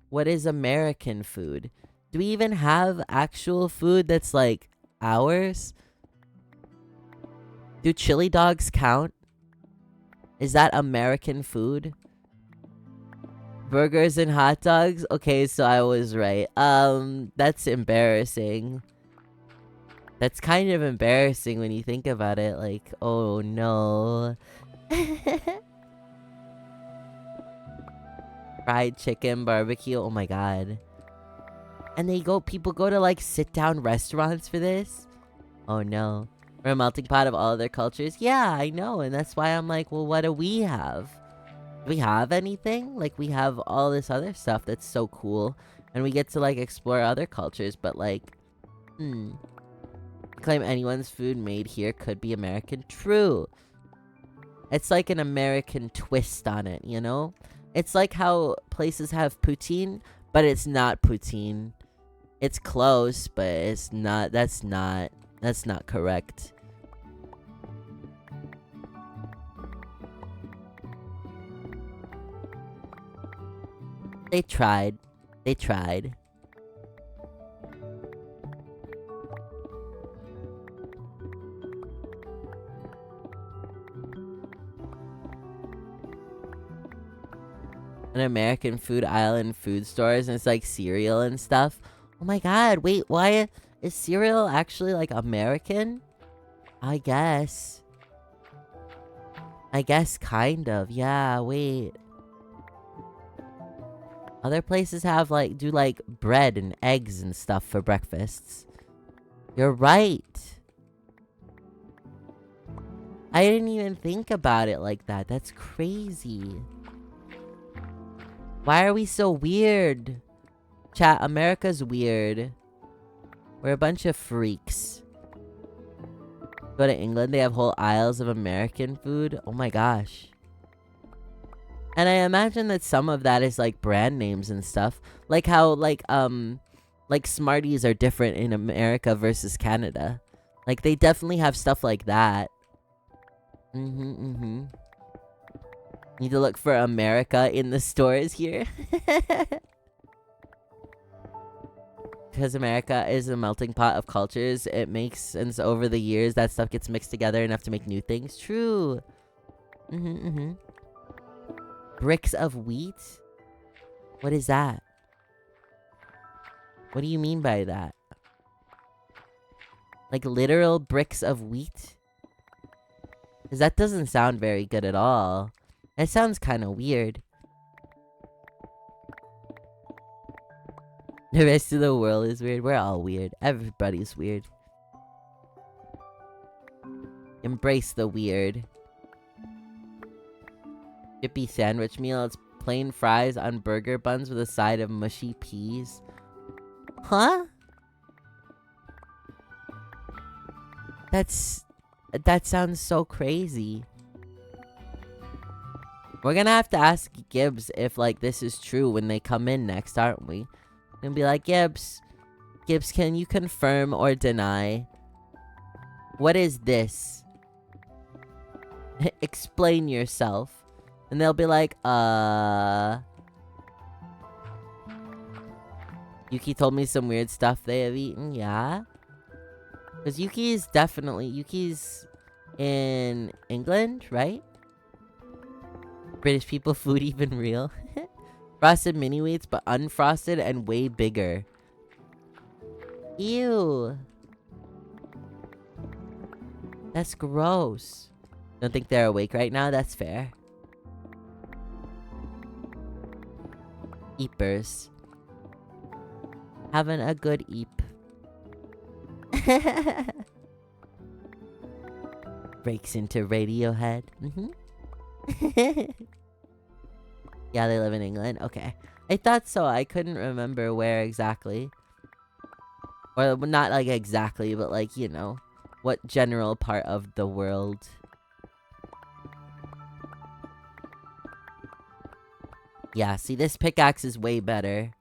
What is American food? Do we even have actual food that's like ours? Do chili dogs count? Is that American food? Burgers and hot dogs? Okay, so I was right. That's embarrassing. That's kind of embarrassing when you think about it. Like, oh no. Fried chicken, barbecue, oh my god. And people go to like sit-down restaurants for this? Oh no. We're a melting pot of all other cultures? Yeah, I know, and that's why I'm like, well, what do we have? Do we have anything? Like, we have all this other stuff that's so cool, and we get to like explore other cultures, but like, claim anyone's food made here could be American? True. It's like an American twist on it, you know? It's like how places have poutine, but it's not poutine. It's close, but it's not. That's not correct. They tried. They tried. An American food aisle in food stores, and it's like cereal and stuff. Oh my god, wait, why is cereal actually like American? I guess kind of. Yeah, wait. Other places have like do like bread and eggs and stuff for breakfasts. You're right. I didn't even think about it like that. That's crazy. Why are we so weird? Chat, America's weird. We're a bunch of freaks. Go to England, they have whole aisles of American food. Oh my gosh. And I imagine that some of that is like brand names and stuff. Like how like Smarties are different in America versus Canada. Like they definitely have stuff like that. Need to look for America in the stores here. Because America is a melting pot of cultures, it makes sense over the years that stuff gets mixed together enough to make new things. True. Bricks of wheat? What is that? What do you mean by that? Like literal bricks of wheat? Because that doesn't sound very good at all. That sounds kind of weird. The rest of the world is weird. We're all weird. Everybody's weird. Embrace the weird. chippy sandwich meal. It's plain fries on burger buns with a side of mushy peas. Huh? That sounds so crazy. We're gonna have to ask Gibbs if, like, this is true when they come in next, aren't we? And be like, Gibbs, can you confirm or deny? What is this? Explain yourself. And they'll be like, Yuki told me some weird stuff they have eaten, yeah? Because Yuki's in England, right? British people food even real? Frosted mini wheats, but unfrosted and way bigger. Ew. That's gross. Don't think they're awake right now? That's fair. Eepers. Having a good eep. Breaks into Radiohead. Yeah, they live in England. Okay. I thought so. I couldn't remember where exactly. Or not like exactly, but like, you know, what general part of the world. Yeah, see, this pickaxe is way better.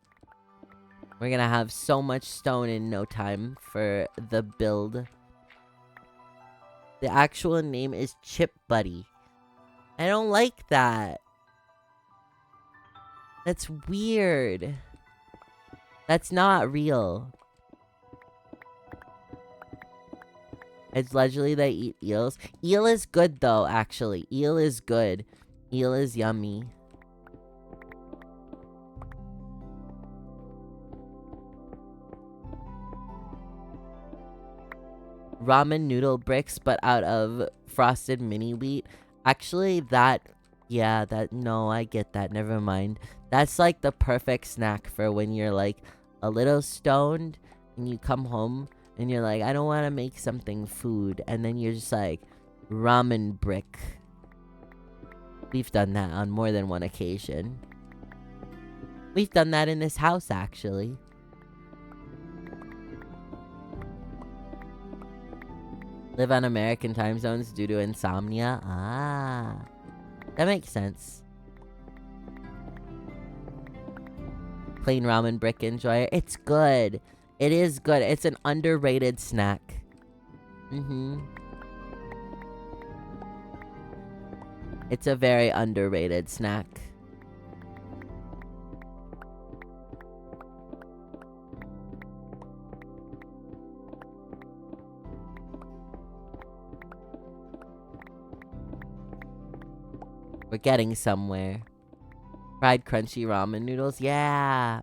We're gonna have so much stone in no time for the build. The actual name is Chip Buddy. I don't like that. That's weird. That's not real. It's allegedly they eat eels. Eel is good though, actually. Eel is good. Eel is yummy. Ramen noodle bricks, but out of frosted mini wheat. Actually, no, I get that. Never mind. That's like the perfect snack for when you're like a little stoned and you come home and you're like, I don't want to make something food. And then you're just like, ramen brick. We've done that on more than one occasion. We've done that in this house, actually. Live on American time zones due to insomnia. Ah. That makes sense. Plain ramen brick enjoyer. It's good. It is good. It's an underrated snack. It's a very underrated snack. We're getting somewhere. Fried crunchy ramen noodles. Yeah.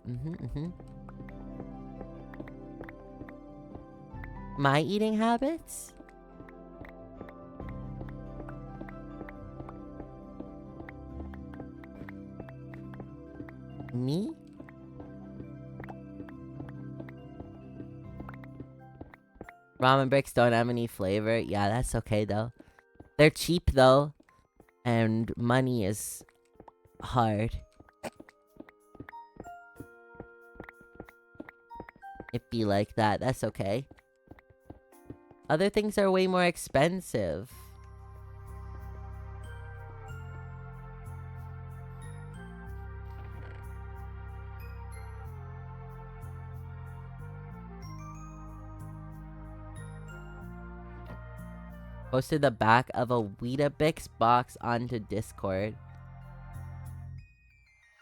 My eating habits? Me? Ramen bricks don't have any flavor. Yeah, that's okay though. They're cheap though. And money is hard. It be like that. That's okay. Other things are way more expensive. Posted the back of a Weetabix box onto Discord.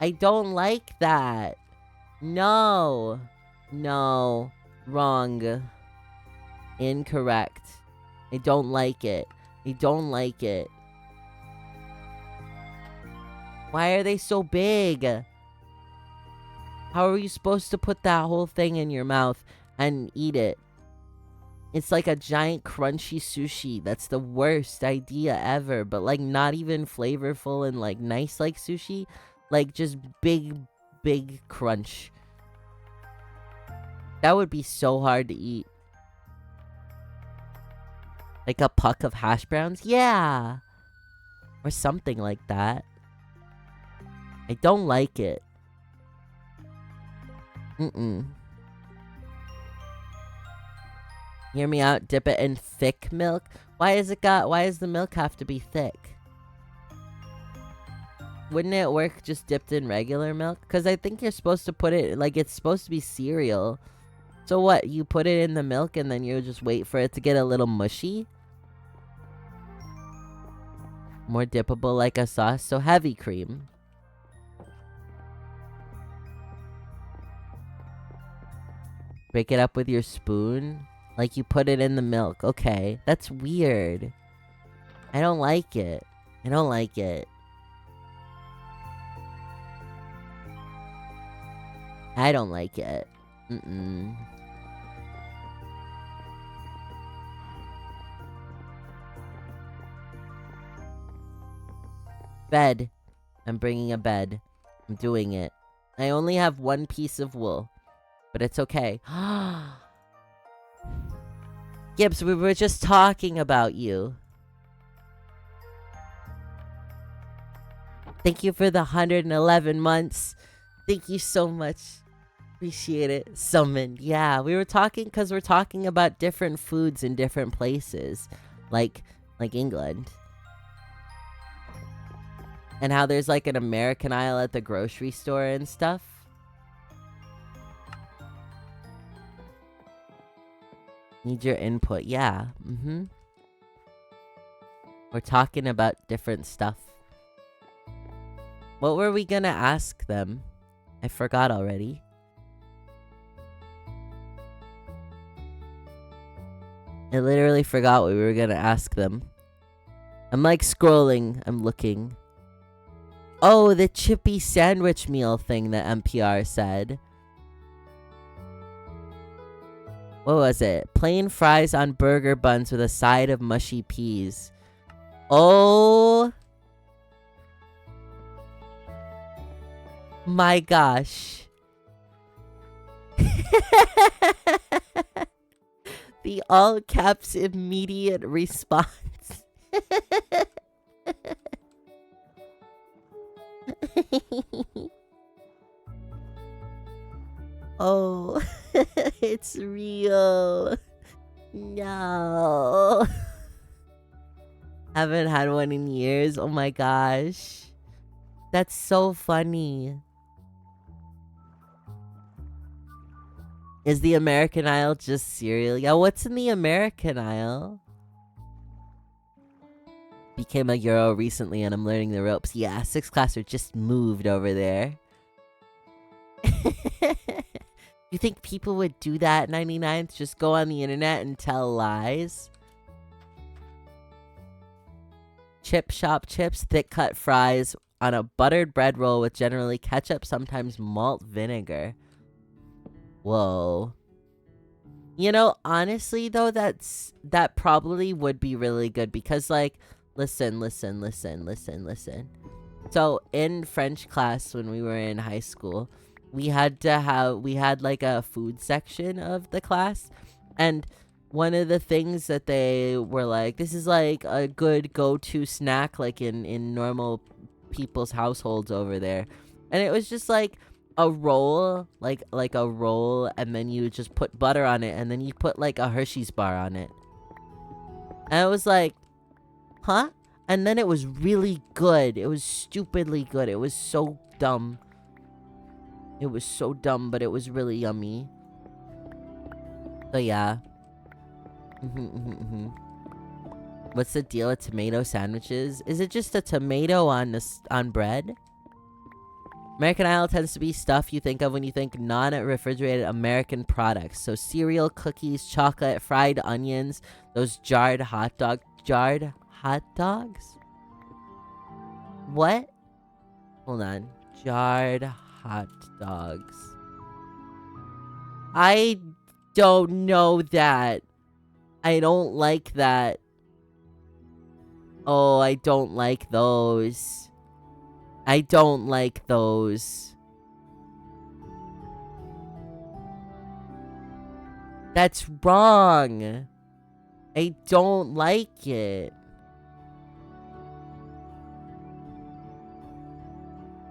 I don't like that. No. No. Wrong. Incorrect. I don't like it. I don't like it. Why are they so big? How are you supposed to put that whole thing in your mouth and eat it? It's like a giant crunchy sushi. That's the worst idea ever. But like not even flavorful and like nice like sushi. Like just big crunch. That would be so hard to eat. Like a puck of hash browns? Yeah. Or something like that. I don't like it. Mm-mm. Hear me out. Dip it in thick milk. Why does the milk have to be thick? Wouldn't it work just dipped in regular milk? Because I think you're supposed to put it, like, it's supposed to be cereal. So what, you put it in the milk and then you just wait for it to get a little mushy? More dippable like a sauce, so heavy cream. Break it up with your spoon. Like you put it in the milk. Okay, that's weird. I don't like it. I don't like it. I don't like it. Mm-mm. Bed. I'm bringing a bed. I'm doing it. I only have one piece of wool. But it's okay. Gibbs, we were just talking about you. Thank you for the 111 months. Thank you so much. Appreciate it. Summoned. Yeah, we were talking because we're talking about different foods in different places. Like England. And how there's like an American aisle at the grocery store and stuff. Need your input. Yeah. Mm-hmm. We're talking about different stuff. What were we gonna ask them? I forgot already. I literally forgot what we were gonna ask them. I'm like scrolling. I'm looking. Oh, the chippy sandwich meal thing that NPR said. What was it? Plain fries on burger buns with a side of mushy peas. Oh my gosh. The all caps immediate response. Oh, it's real. No. Haven't had one in years. Oh my gosh. That's so funny. Is the American aisle just cereal? Yeah, what's in the American aisle? Became a Euro recently and I'm learning the ropes. Yeah, 6th classer just moved over there. You think people would do that, 99th? Just go on the internet and tell lies? Chip shop chips, thick cut fries on a buttered bread roll with generally ketchup, sometimes malt vinegar. Whoa. You know, honestly though, that probably would be really good because like, listen. So in French class when we were in high school, we had like a food section of the class, and one of the things that they were like, this is like a good go-to snack like in normal people's households over there, and it was just like a roll, like a roll, and then you just put butter on it, and then you put like a Hershey's bar on it, and it was like, huh? And then it was really good. It was stupidly good. It was so dumb. It was so dumb, but it was really yummy. So yeah. What's the deal with tomato sandwiches? Is it just a tomato on bread? American aisle tends to be stuff you think of when you think non-refrigerated American products. So cereal, cookies, chocolate, fried onions, those jarred hot dogs? What? Hold on. Jarred hot dogs. I don't know that. I don't like that. Oh, I don't like those. I don't like those. That's wrong. I don't like it.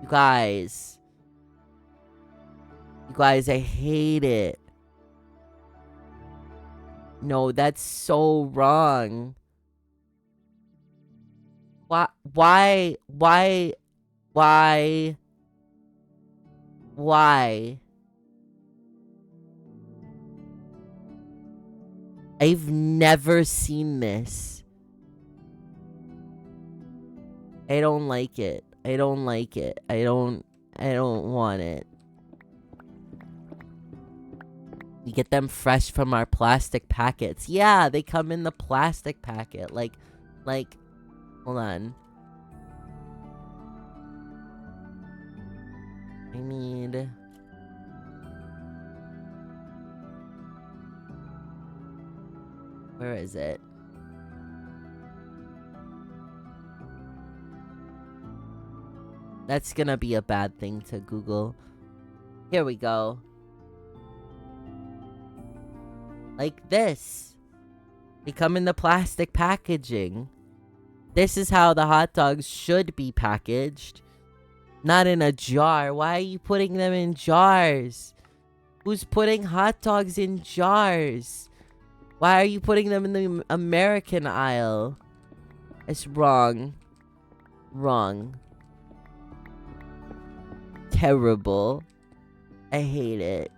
You Guys. You guys, I hate it. No, that's so wrong. Why? I've never seen this. I don't like it. I don't like it. I don't want it. We get them fresh from our plastic packets. Yeah, they come in the plastic packet. Like, hold on. I need... Where is it? That's gonna be a bad thing to Google. Here we go. Like this. They come in the plastic packaging. This is how the hot dogs should be packaged. Not in a jar. Why are you putting them in jars? Who's putting hot dogs in jars? Why are you putting them in the American aisle? It's wrong. Wrong. Terrible. I hate it.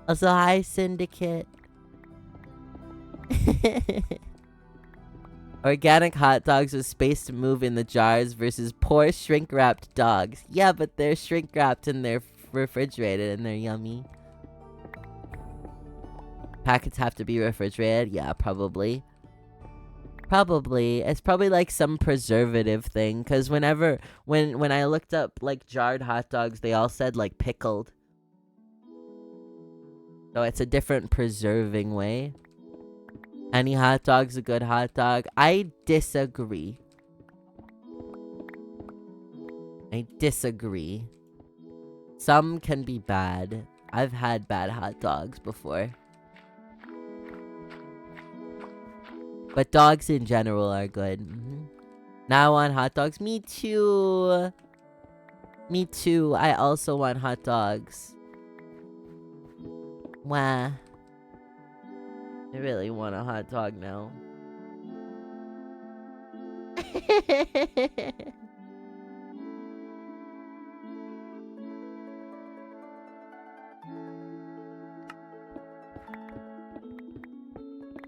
Also, hi, Syndicate. Organic hot dogs with space to move in the jars versus poor shrink-wrapped dogs. Yeah, but they're shrink-wrapped and they're refrigerated and they're yummy. Packets have to be refrigerated? Yeah, probably. Probably. It's probably like some preservative thing. Because when I looked up like jarred hot dogs, they all said like pickled. So it's a different preserving way. Any hot dog's a good hot dog. I disagree. I disagree. Some can be bad. I've had bad hot dogs before. But dogs in general are good. Now I want hot dogs. Me too. Me too. I also want hot dogs. Wah. I really want a hot dog now.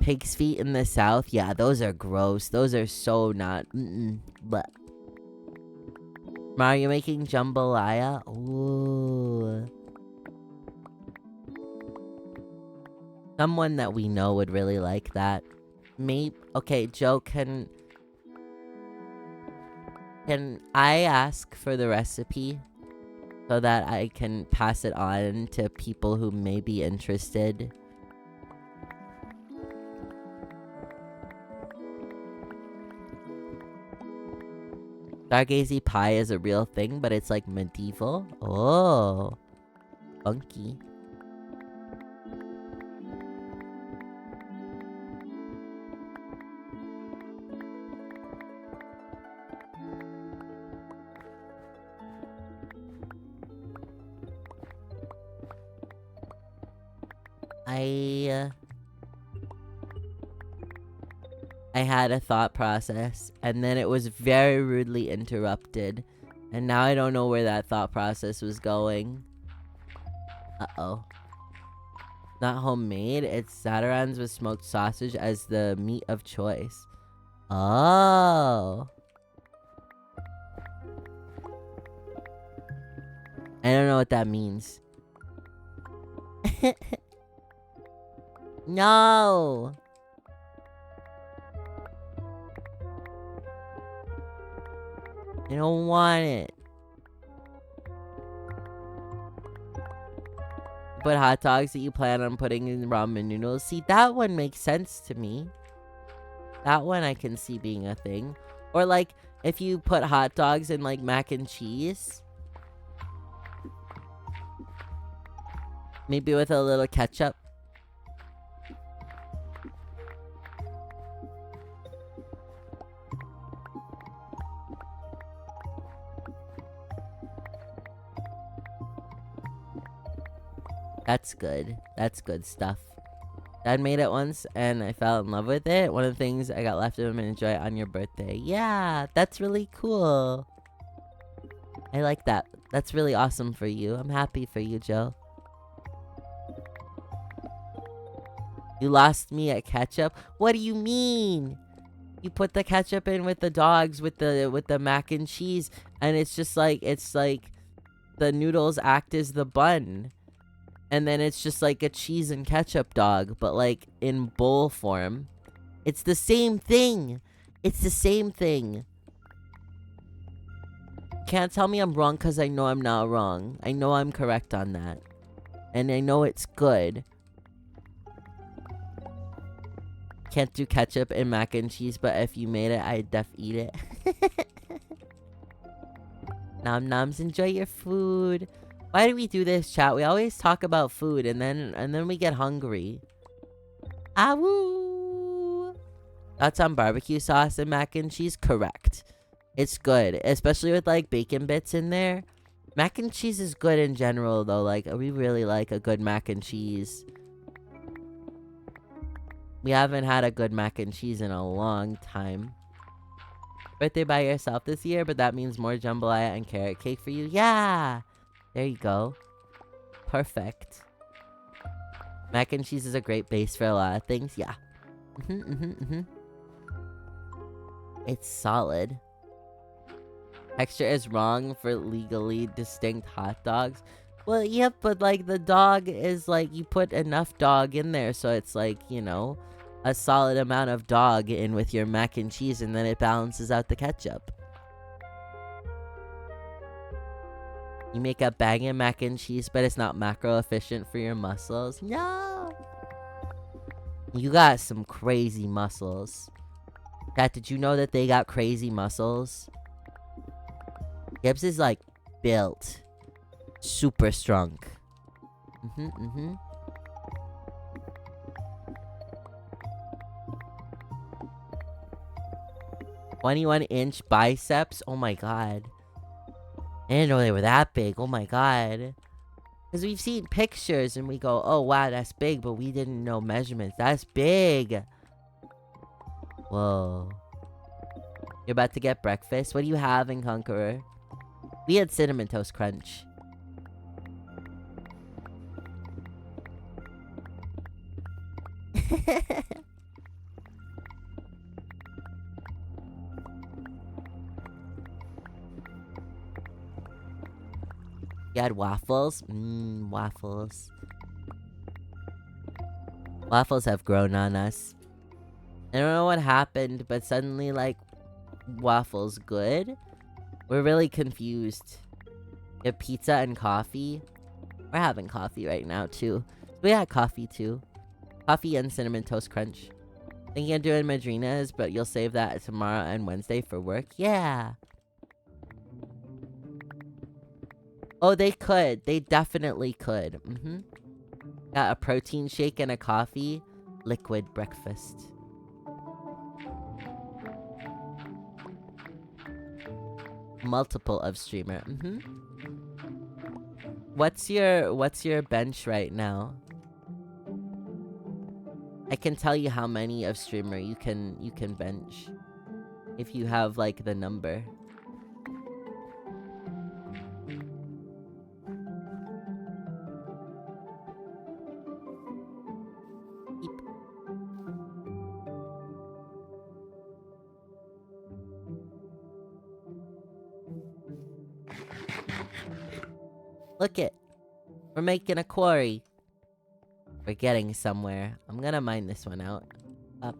Pig's feet in the South? Yeah, those are gross. Those are so not... But Mario making jambalaya? Ooh. Someone that we know would really like that. Maybe... Okay, Joe, can I ask for the recipe? So that I can pass it on to people who may be interested? Stargazy pie is a real thing, but it's like medieval. Oh. Funky. I had a thought process, and then it was very rudely interrupted. And now I don't know where that thought process was going. Uh-oh. Not homemade, it's Zatarain's with smoked sausage as the meat of choice. Oh. I don't know what that means. No! I don't want it. But hot dogs that you plan on putting in ramen noodles. See, that one makes sense to me. That one I can see being a thing. Or like, if you put hot dogs in like mac and cheese. Maybe with a little ketchup. That's good. That's good stuff. Dad made it once, and I fell in love with it. One of the things I got left of him and enjoy it on your birthday. Yeah, that's really cool. I like that. That's really awesome for you. I'm happy for you, Joe. You lost me at ketchup? What do you mean? You put the ketchup in with the dogs with the mac and cheese, and it's like the noodles act as the bun. And then it's just like a cheese and ketchup dog, but like in bowl form. It's the same thing. It's the same thing. Can't tell me I'm wrong because I know I'm not wrong. I know I'm correct on that. And I know it's good. Can't do ketchup and mac and cheese, but if you made it, I'd eat it. Nom noms, enjoy your food. Why do we do this, chat? We always talk about food and then we get hungry. Ah woo! Thoughts on barbecue sauce and mac and cheese? Correct. It's good, especially with like bacon bits in there. Mac and cheese is good in general though. Like we really like a good mac and cheese. We haven't had a good mac and cheese in a long time. Birthday by yourself this year, but that means more jambalaya and carrot cake for you. Yeah! There you go. Perfect. Mac and cheese is a great base for a lot of things. Yeah. It's solid. Texture is wrong for legally distinct hot dogs. Well, yep, but like the dog is like, you put enough dog in there, so it's like, you know, a solid amount of dog in with your mac and cheese, and then it balances out the ketchup. You make a banging mac and cheese, but it's not macro efficient for your muscles. No! You got some crazy muscles. Cat, did you know that they got crazy muscles? Gibbs is like built. Super strong. 21-inch biceps? Oh my god. I didn't know they were that big. Oh my god. Because we've seen pictures and we go, oh wow, that's big, but we didn't know measurements. That's big. Whoa. You're about to get breakfast? What are you having, Conqueror? We had Cinnamon Toast Crunch. You had waffles? Waffles. Waffles have grown on us. I don't know what happened, but suddenly, like, waffles good? We're really confused. You have pizza and coffee? We're having coffee right now, too. We had coffee, too. Coffee and Cinnamon Toast Crunch. Thinking of doing Madrinas, but you'll save that tomorrow and Wednesday for work? Yeah! Oh, they could. They definitely could. Got a protein shake and a coffee. Liquid breakfast. Multiple of streamer. What's your bench right now? I can tell you how many of streamer you can bench. If you have like the number. Look it. We're making a quarry. We're getting somewhere. I'm gonna mine this one out. Up.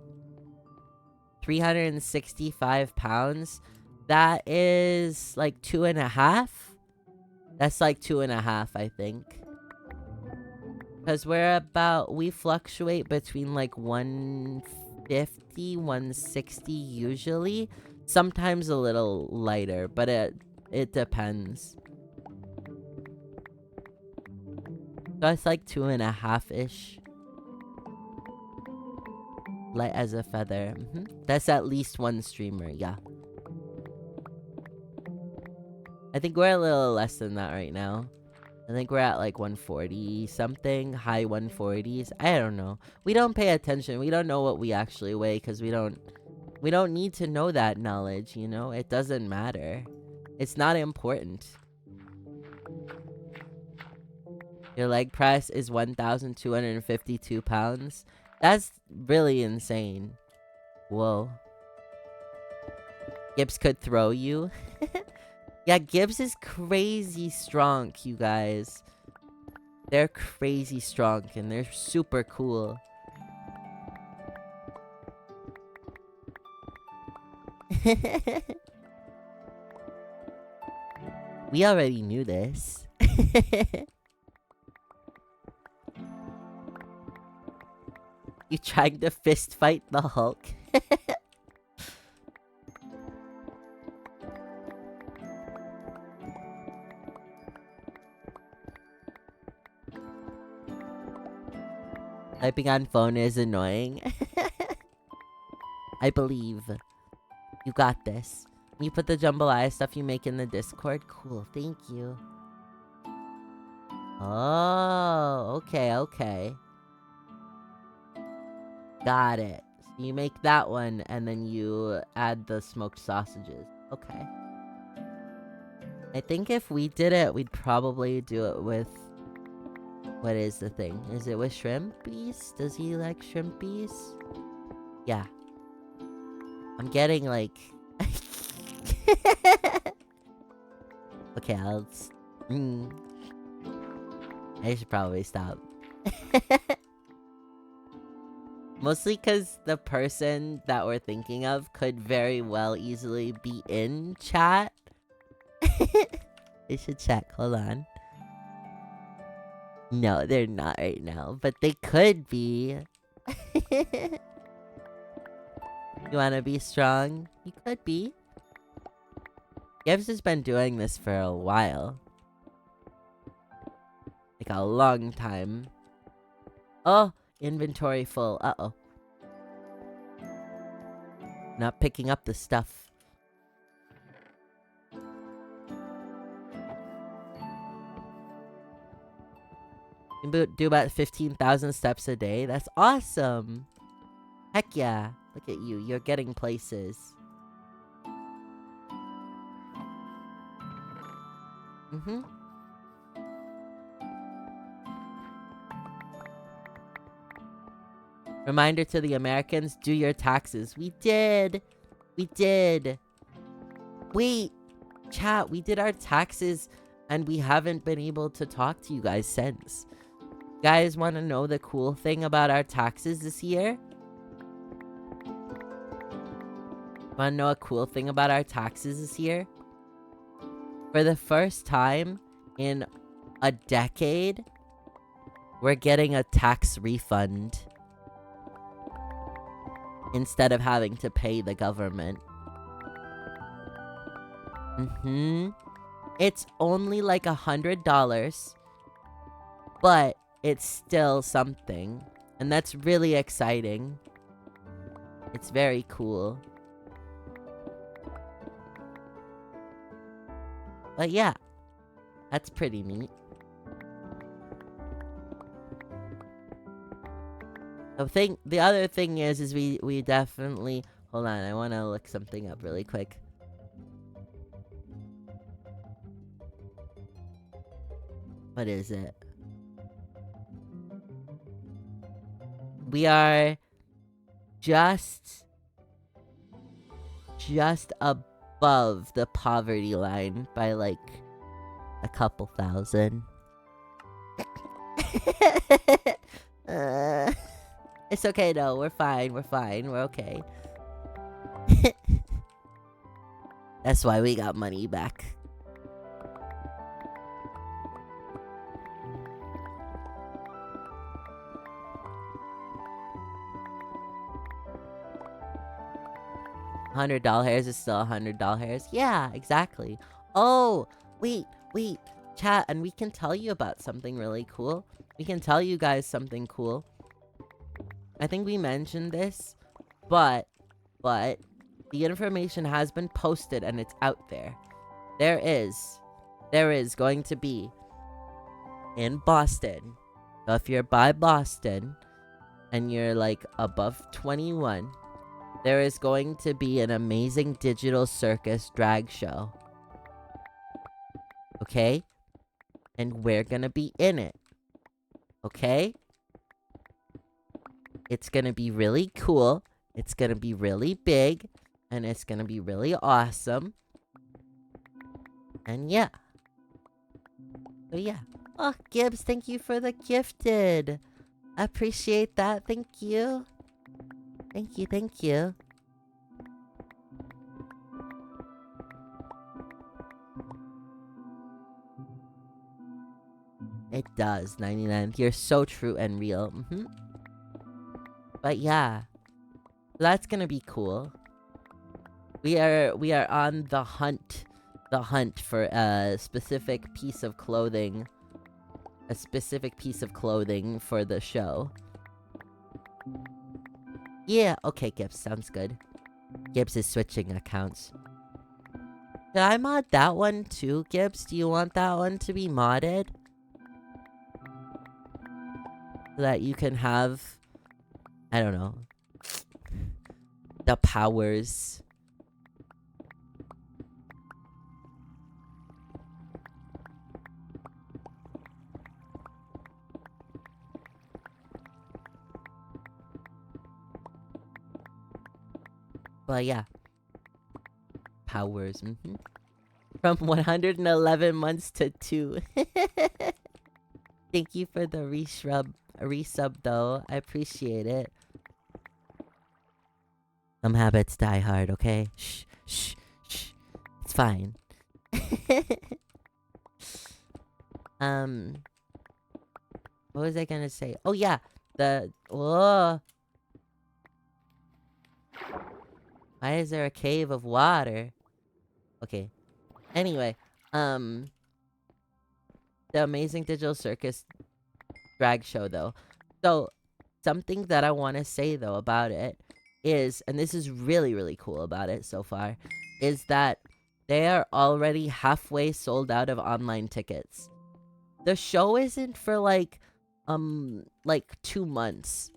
365 pounds. That is like 2.5. That's like 2.5, I think. Because we fluctuate between like 150, 160 usually. Sometimes a little lighter, but it depends. So it's like 2.5-ish. Light as a feather. That's at least one streamer, yeah. I think we're a little less than that right now. I think we're at like 140 something, high 140s. I don't know. We don't pay attention. We don't know what we actually weigh because we don't need to know that knowledge, you know? It doesn't matter. It's not important. Your leg press is 1,252 pounds. That's really insane. Whoa. Gibbs could throw you. Yeah, Gibbs is crazy strong, you guys. They're crazy strong and they're super cool. We already knew this. You trying to fist fight the Hulk? Typing on phone is annoying. I believe. You got this. You put the jambalaya stuff you make in the Discord? Cool, thank you. Oh, okay. Got it. So you make that one, and then you add the smoked sausages. Okay. I think if we did it, we'd probably do it with... What is the thing? Is it with shrimpies? Does he like shrimpies? Yeah. I'm getting like... Okay, I should probably stop. Mostly because the person that we're thinking of could very well easily be in chat. They should check. Hold on. No, they're not right now, but they could be. You wanna be strong? You could be. Gibbs has been doing this for a while. Like a long time. Oh, inventory full. Uh-oh. Not picking up the stuff. You do about 15,000 steps a day. That's awesome. Heck yeah. Look at you. You're getting places. Reminder to the Americans, do your taxes. We did. Wait. Chat, we did our taxes and we haven't been able to talk to you guys since. Guys want to know the cool thing about our taxes this year? Want to know a cool thing about our taxes this year? For the first time in a decade, we're getting a tax refund instead of having to pay the government. It's only like $100, but it's still something. And that's really exciting. It's very cool. But yeah, that's pretty neat. The other thing is we definitely... Hold on, I want to look something up really quick. What is it? We are just above the poverty line by like a couple thousand. It's okay though. We're fine. We're okay. That's why we got money back. $100 hairs is still $100 hairs. Yeah, exactly. Oh, wait. Chat, and we can tell you about something really cool. We can tell you guys something cool. I think we mentioned this, but the information has been posted and it's out there. There is going to be in Boston. So if you're by Boston and you're like above 21, there is going to be an amazing digital circus drag show. Okay? And we're gonna be in it. Okay? It's gonna be really cool. It's gonna be really big. And it's gonna be really awesome. And yeah. So yeah. Oh, Gibbs, thank you for the gifted. I appreciate that. Thank you. Thank you, thank you. It does, 99. You're so true and real. But yeah. That's gonna be cool. We are on the hunt for a specific piece of clothing. A specific piece of clothing for the show. Yeah, okay, Gibbs, sounds good. Gibbs is switching accounts. Did I mod that one too, Gibbs? Do you want that one to be modded? So that you can have, I don't know, the powers. But yeah. Powers, From 111 months to 2. Thank you for the resub though. I appreciate it. Some habits die hard, okay? Shh, shh, shh. It's fine. What was I gonna say? Oh yeah, whoa. Why is there a cave of water? Okay. Anyway, the Amazing Digital Circus drag show though. So, something that I want to say though about it is, and this is really, really cool about it so far, is that they are already halfway sold out of online tickets. The show isn't for like 2 months.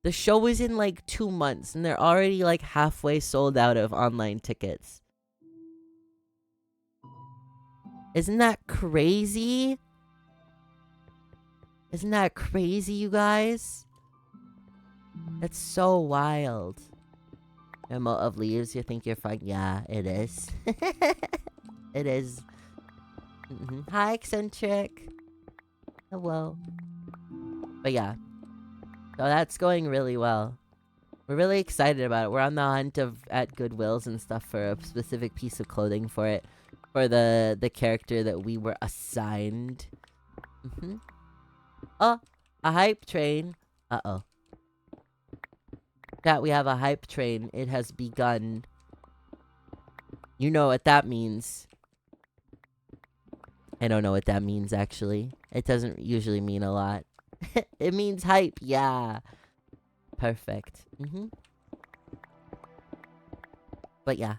The show is in like 2 months and they're already like halfway sold out of online tickets. Isn't that crazy? Isn't that crazy, you guys? That's so wild. Emote of leaves, you think you're fine? Yeah, it is. It is. Hi, Eccentric. Hello. But yeah. So that's going really well. We're really excited about it. We're on the hunt at Goodwills and stuff for a specific piece of clothing for it. For the character that we were assigned. Oh, a hype train. Uh-oh. Chat, we have a hype train. It has begun. You know what that means. I don't know what that means, actually. It doesn't usually mean a lot. It means hype, yeah. Perfect. But yeah.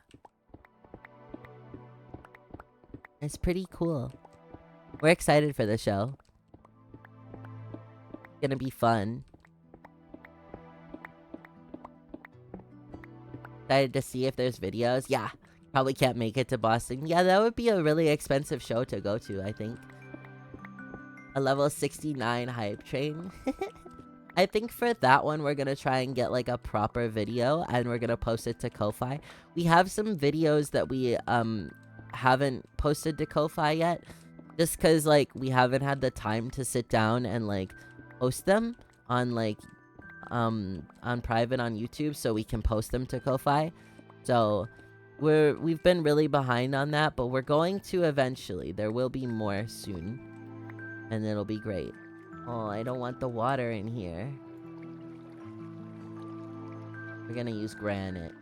It's pretty cool. We're excited for the show. It's gonna be fun. Excited to see if there's videos. Yeah. Probably can't make it to Boston. Yeah, that would be a really expensive show to go to, I think. A level 69 hype train. I think for that one, we're gonna try and get like a proper video and we're gonna post it to Ko-Fi. We have some videos that we haven't posted to Ko-Fi yet. Just cause like we haven't had the time to sit down and like post them on like on private on YouTube so we can post them to Ko-Fi. So we've been really behind on that, but we're going to eventually. There will be more soon. And it'll be great. Oh, I don't want the water in here. We're gonna use granite.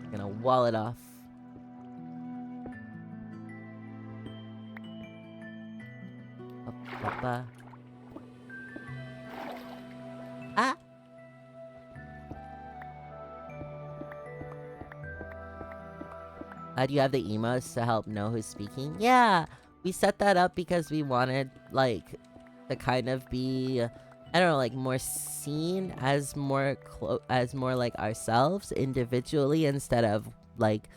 We're gonna wall it off. Ah! Do you have the emotes to help know who's speaking? Yeah! We set that up because we wanted, like, to kind of be, I don't know, like more seen as more as more like ourselves individually instead of like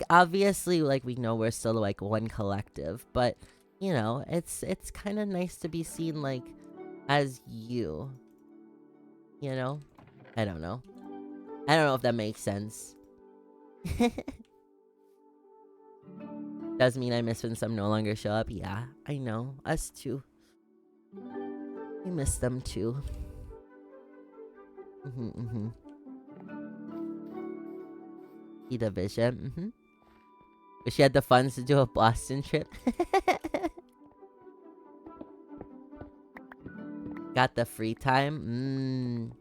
obviously like we know we're still like one collective, but you know, it's kind of nice to be seen like as you, you know? I don't know. I don't know if that makes sense. Does mean I miss when some no longer show up. Yeah, I know. Us too. We miss them too. See the vision. Wish you had the funds to do a Boston trip. Got the free time.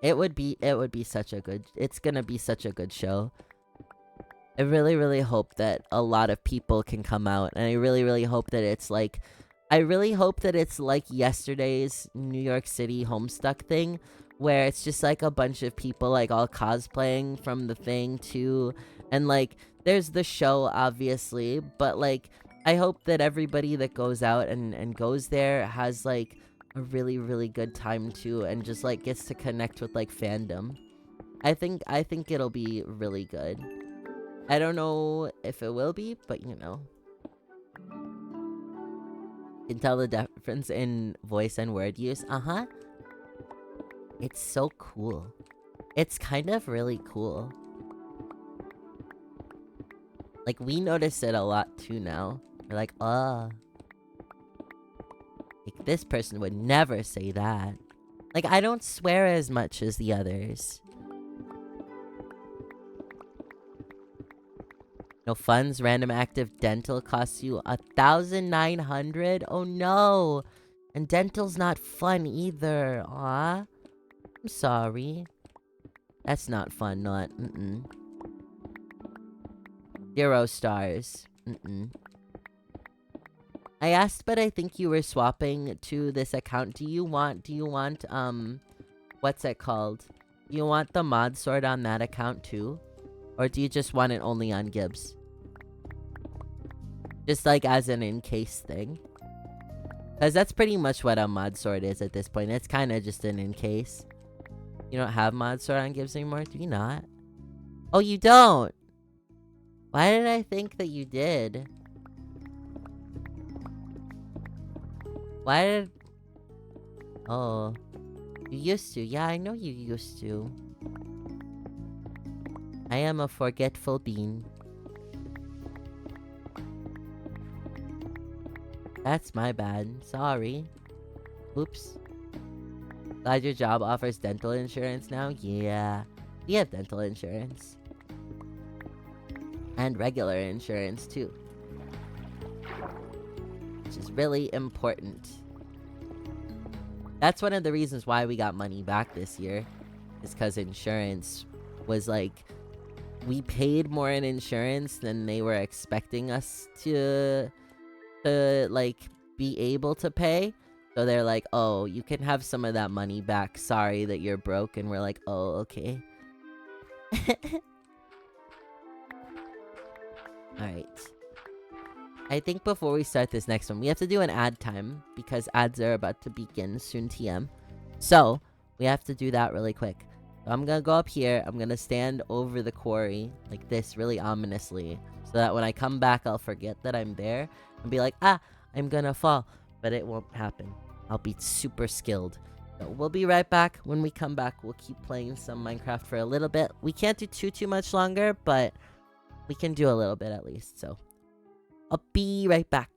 It would be such a good. It's gonna be such a good show. I really, really hope that a lot of people can come out, and I really, really hope that it's like, I really hope that it's like yesterday's New York City Homestuck thing, where it's just like a bunch of people like all cosplaying from the thing too, and like there's the show obviously, but like I hope that everybody that goes out and goes there has like a really, really good time too, and just like gets to connect with like fandom. I think it'll be really good. I don't know if it will be, but you know. Can tell the difference in voice and word use. It's so cool. It's kind of really cool. Like, we notice it a lot too now. We're like, like, this person would never say that. Like, I don't swear as much as the others. No funds, random active dental costs you 1,900. Oh no! And dental's not fun either. Aw. I'm sorry. That's not fun, not. 0 stars. I asked, but I think you were swapping to this account. Do you want, what's it called? Do you want the mod sword on that account too? Or do you just want it only on Gibbs? Just like as an in-case thing. Because that's pretty much what a mod sword is at this point. It's kind of just an in-case. You don't have mod sword on Gibbs anymore? Do you not? Oh, you don't? Why did I think that you did? Why did... Oh. You used to. Yeah, I know you used to. I am a forgetful bean. That's my bad. Sorry. Oops. Glad your job offers dental insurance now? Yeah. We have dental insurance. And regular insurance, too. Which is really important. That's one of the reasons why we got money back this year. Is because insurance was like... We paid more in insurance than they were expecting us to like, be able to pay. So they're like, oh, you can have some of that money back. Sorry that you're broke. And we're like, oh, okay. Alright. I think before we start this next one, we have to do an ad time. Because ads are about to begin soon, TM. So, we have to do that really quick. So I'm gonna go up here. I'm gonna stand over the quarry. Like this, really ominously. So that when I come back, I'll forget that I'm there. And be like, ah, I'm gonna fall. But it won't happen. I'll be super skilled. So we'll be right back. When we come back, we'll keep playing some Minecraft for a little bit. We can't do too much longer, but we can do a little bit at least. So I'll be right back.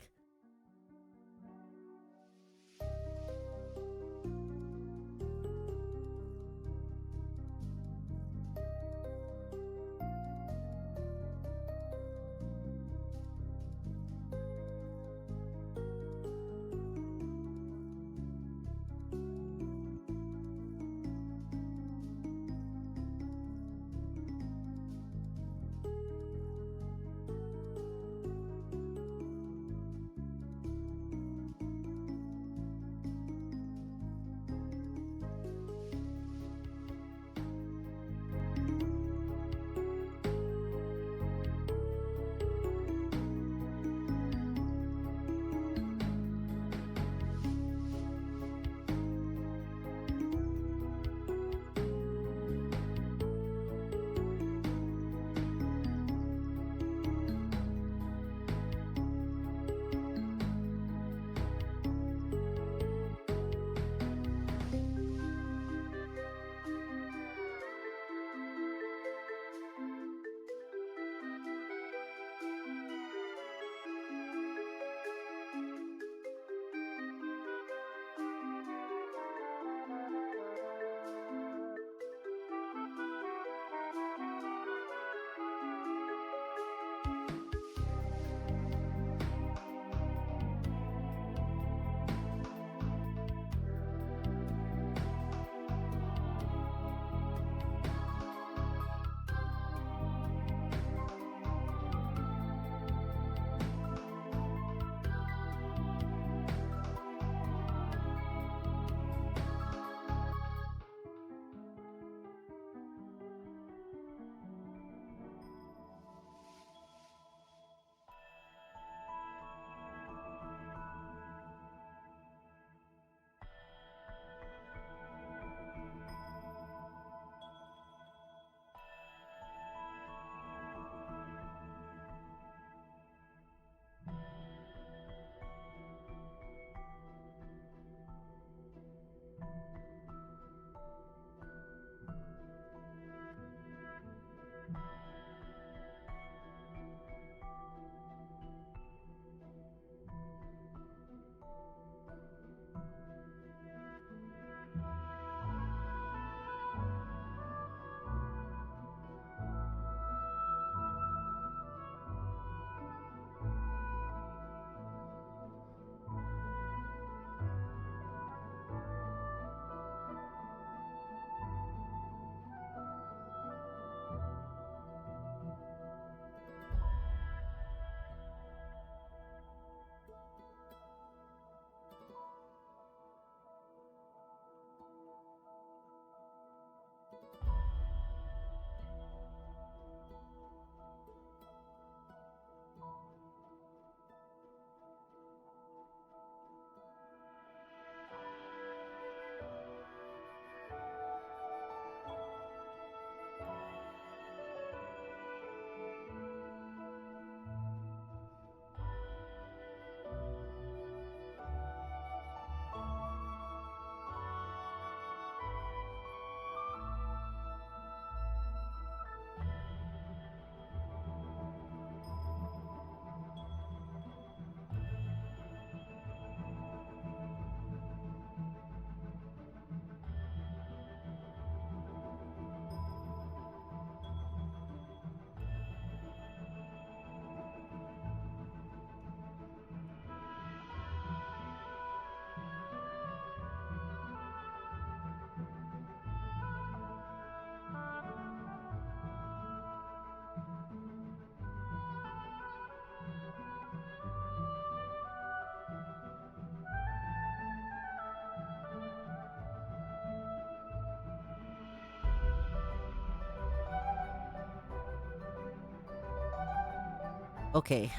Okay.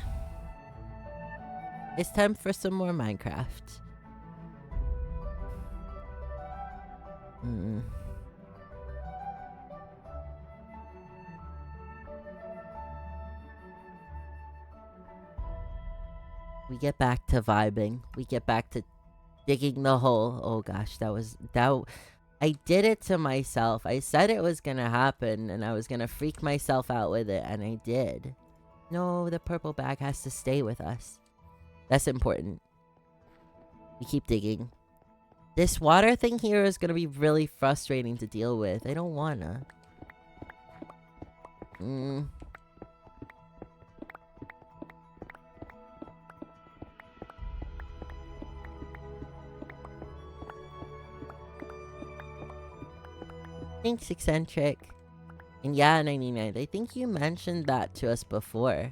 It's time for some more Minecraft. We get back to vibing. We get back to digging the hole. Oh gosh, I did it to myself. I said it was gonna happen and I was gonna freak myself out with it, and I did. No, the purple bag has to stay with us. That's important. We keep digging. This water thing here is gonna be really frustrating to deal with. I don't wanna. Thanks, Eccentric. And yeah, 99. I think you mentioned that to us before.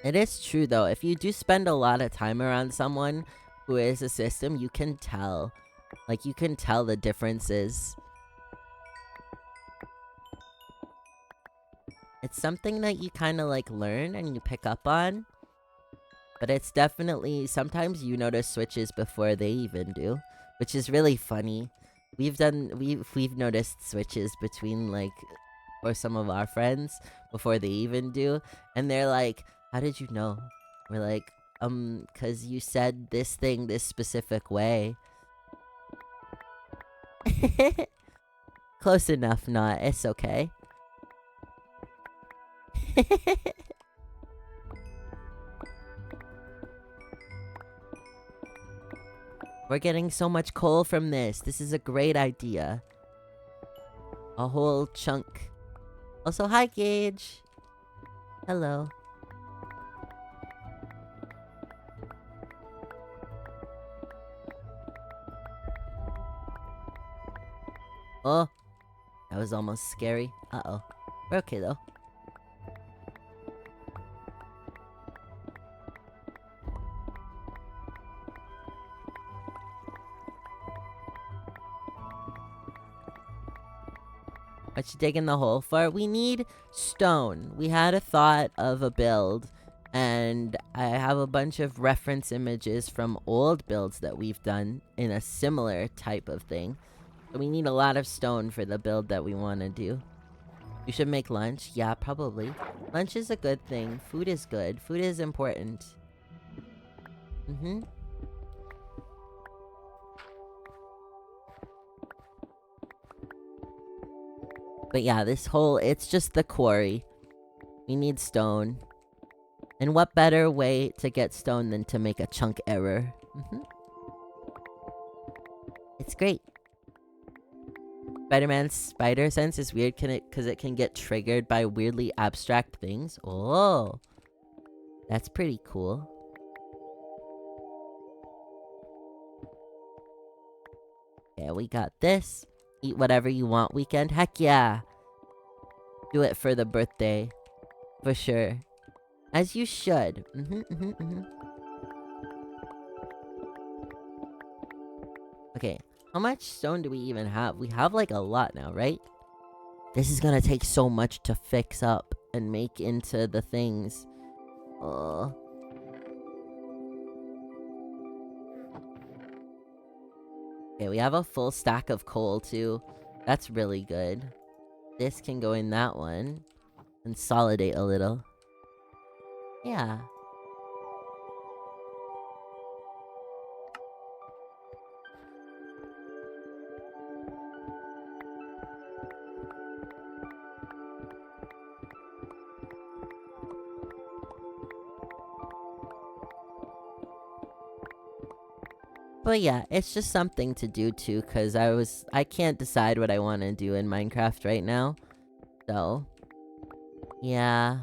It is true, though. If you do spend a lot of time around someone who is a system, you can tell. Like, you can tell the differences. It's something that you kind of, like, learn and you pick up on. But it's definitely... Sometimes you notice switches before they even do. Which is really funny. We've noticed switches between, like... or some of our friends before they even do. And they're like... How did you know? We're like, cause you said this thing this specific way. Close enough, not. It's okay. We're getting so much coal from this. This is a great idea. A whole chunk. Also, hi, Gage. Hello. Oh, that was almost scary. Uh-oh. We're okay, though. What you digging the hole for? We need stone. We had a thought of a build, and I have a bunch of reference images from old builds that we've done in a similar type of thing. So we need a lot of stone for the build that we want to do. We should make lunch. Yeah, probably. Lunch is a good thing. Food is good. Food is important. But yeah, this whole... It's just the quarry. We need stone. And what better way to get stone than to make a chunk error? It's great. Spider-Man's spider sense is weird because it can get triggered by weirdly abstract things. Oh, that's pretty cool. Yeah, we got this. Eat whatever you want weekend. Heck yeah. Do it for the birthday. For sure. As you should. Okay. How much stone do we even have? We have, like, a lot now, right? This is gonna take so much to fix up and make into the things. Okay, we have a full stack of coal, too. That's really good. This can go in that one. Consolidate a little. Yeah. But yeah, it's just something to do too, cause I can't decide what I want to do in Minecraft right now. So, yeah.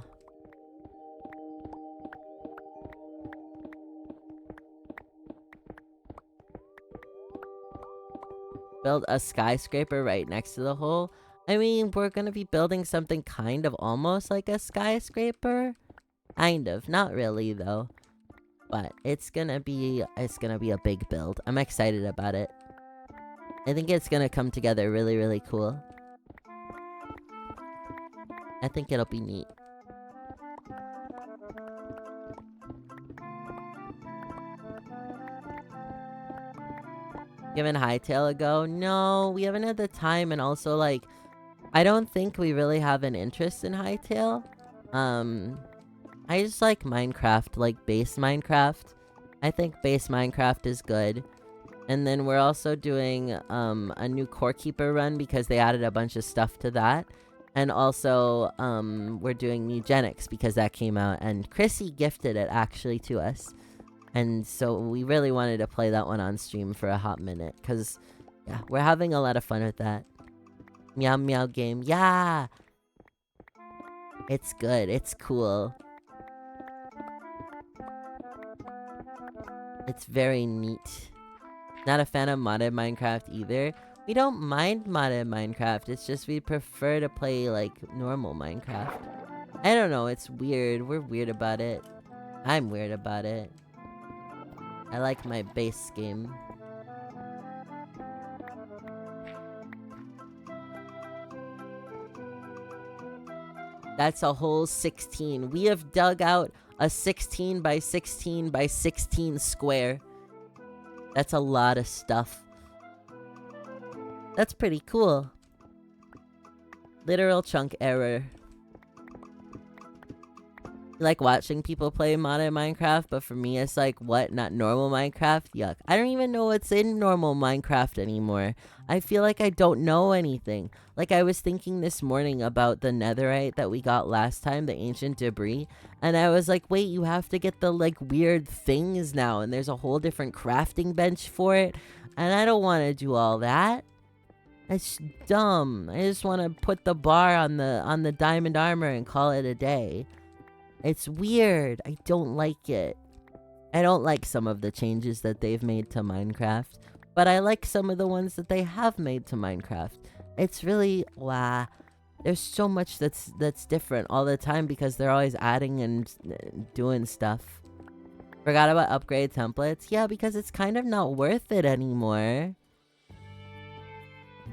Build a skyscraper right next to the hole. I mean, we're gonna be building something kind of almost like a skyscraper. Kind of, not really though. But it's gonna be a big build. I'm excited about it. I think it's gonna come together really, really cool. I think it'll be neat. Giving Hytale a go? No, we haven't had the time, and also, like, I don't think we really have an interest in Hytale. I just like Minecraft, like base Minecraft. I think base Minecraft is good. And then we're also doing a new Core Keeper run because they added a bunch of stuff to that. And also, we're doing Eugenics because that came out, and Chrissy gifted it actually to us. And so we really wanted to play that one on stream for a hot minute, because, yeah, we're having a lot of fun with that. Meow Meow game, yeah! It's good, it's cool. It's very neat. Not a fan of modded Minecraft either. We don't mind modded Minecraft, it's just we prefer to play, like, normal Minecraft. I don't know, it's weird. We're weird about it. I'm weird about it. I like my base game. That's a whole 16. We have dug out a 16 by 16 by 16 square. That's a lot of stuff. That's pretty cool. Literal chunk error. I like watching people play modded Minecraft, but for me it's like, what? Not normal Minecraft? Yuck. I don't even know what's in normal Minecraft anymore. I feel like I don't know anything. Like, I was thinking this morning about the netherite that we got last time, the ancient debris, and I was like, wait, you have to get the, like, weird things now, and there's a whole different crafting bench for it, and I don't want to do all that. It's dumb. I just want to put the bar on the diamond armor and call it a day. It's weird. I don't like it. I don't like some of the changes that they've made to Minecraft, but I like some of the ones that they have made to Minecraft. It's really, wow. There's so much that's different all the time because they're always adding and doing stuff. Forgot about upgrade templates? Yeah, because it's kind of not worth it anymore.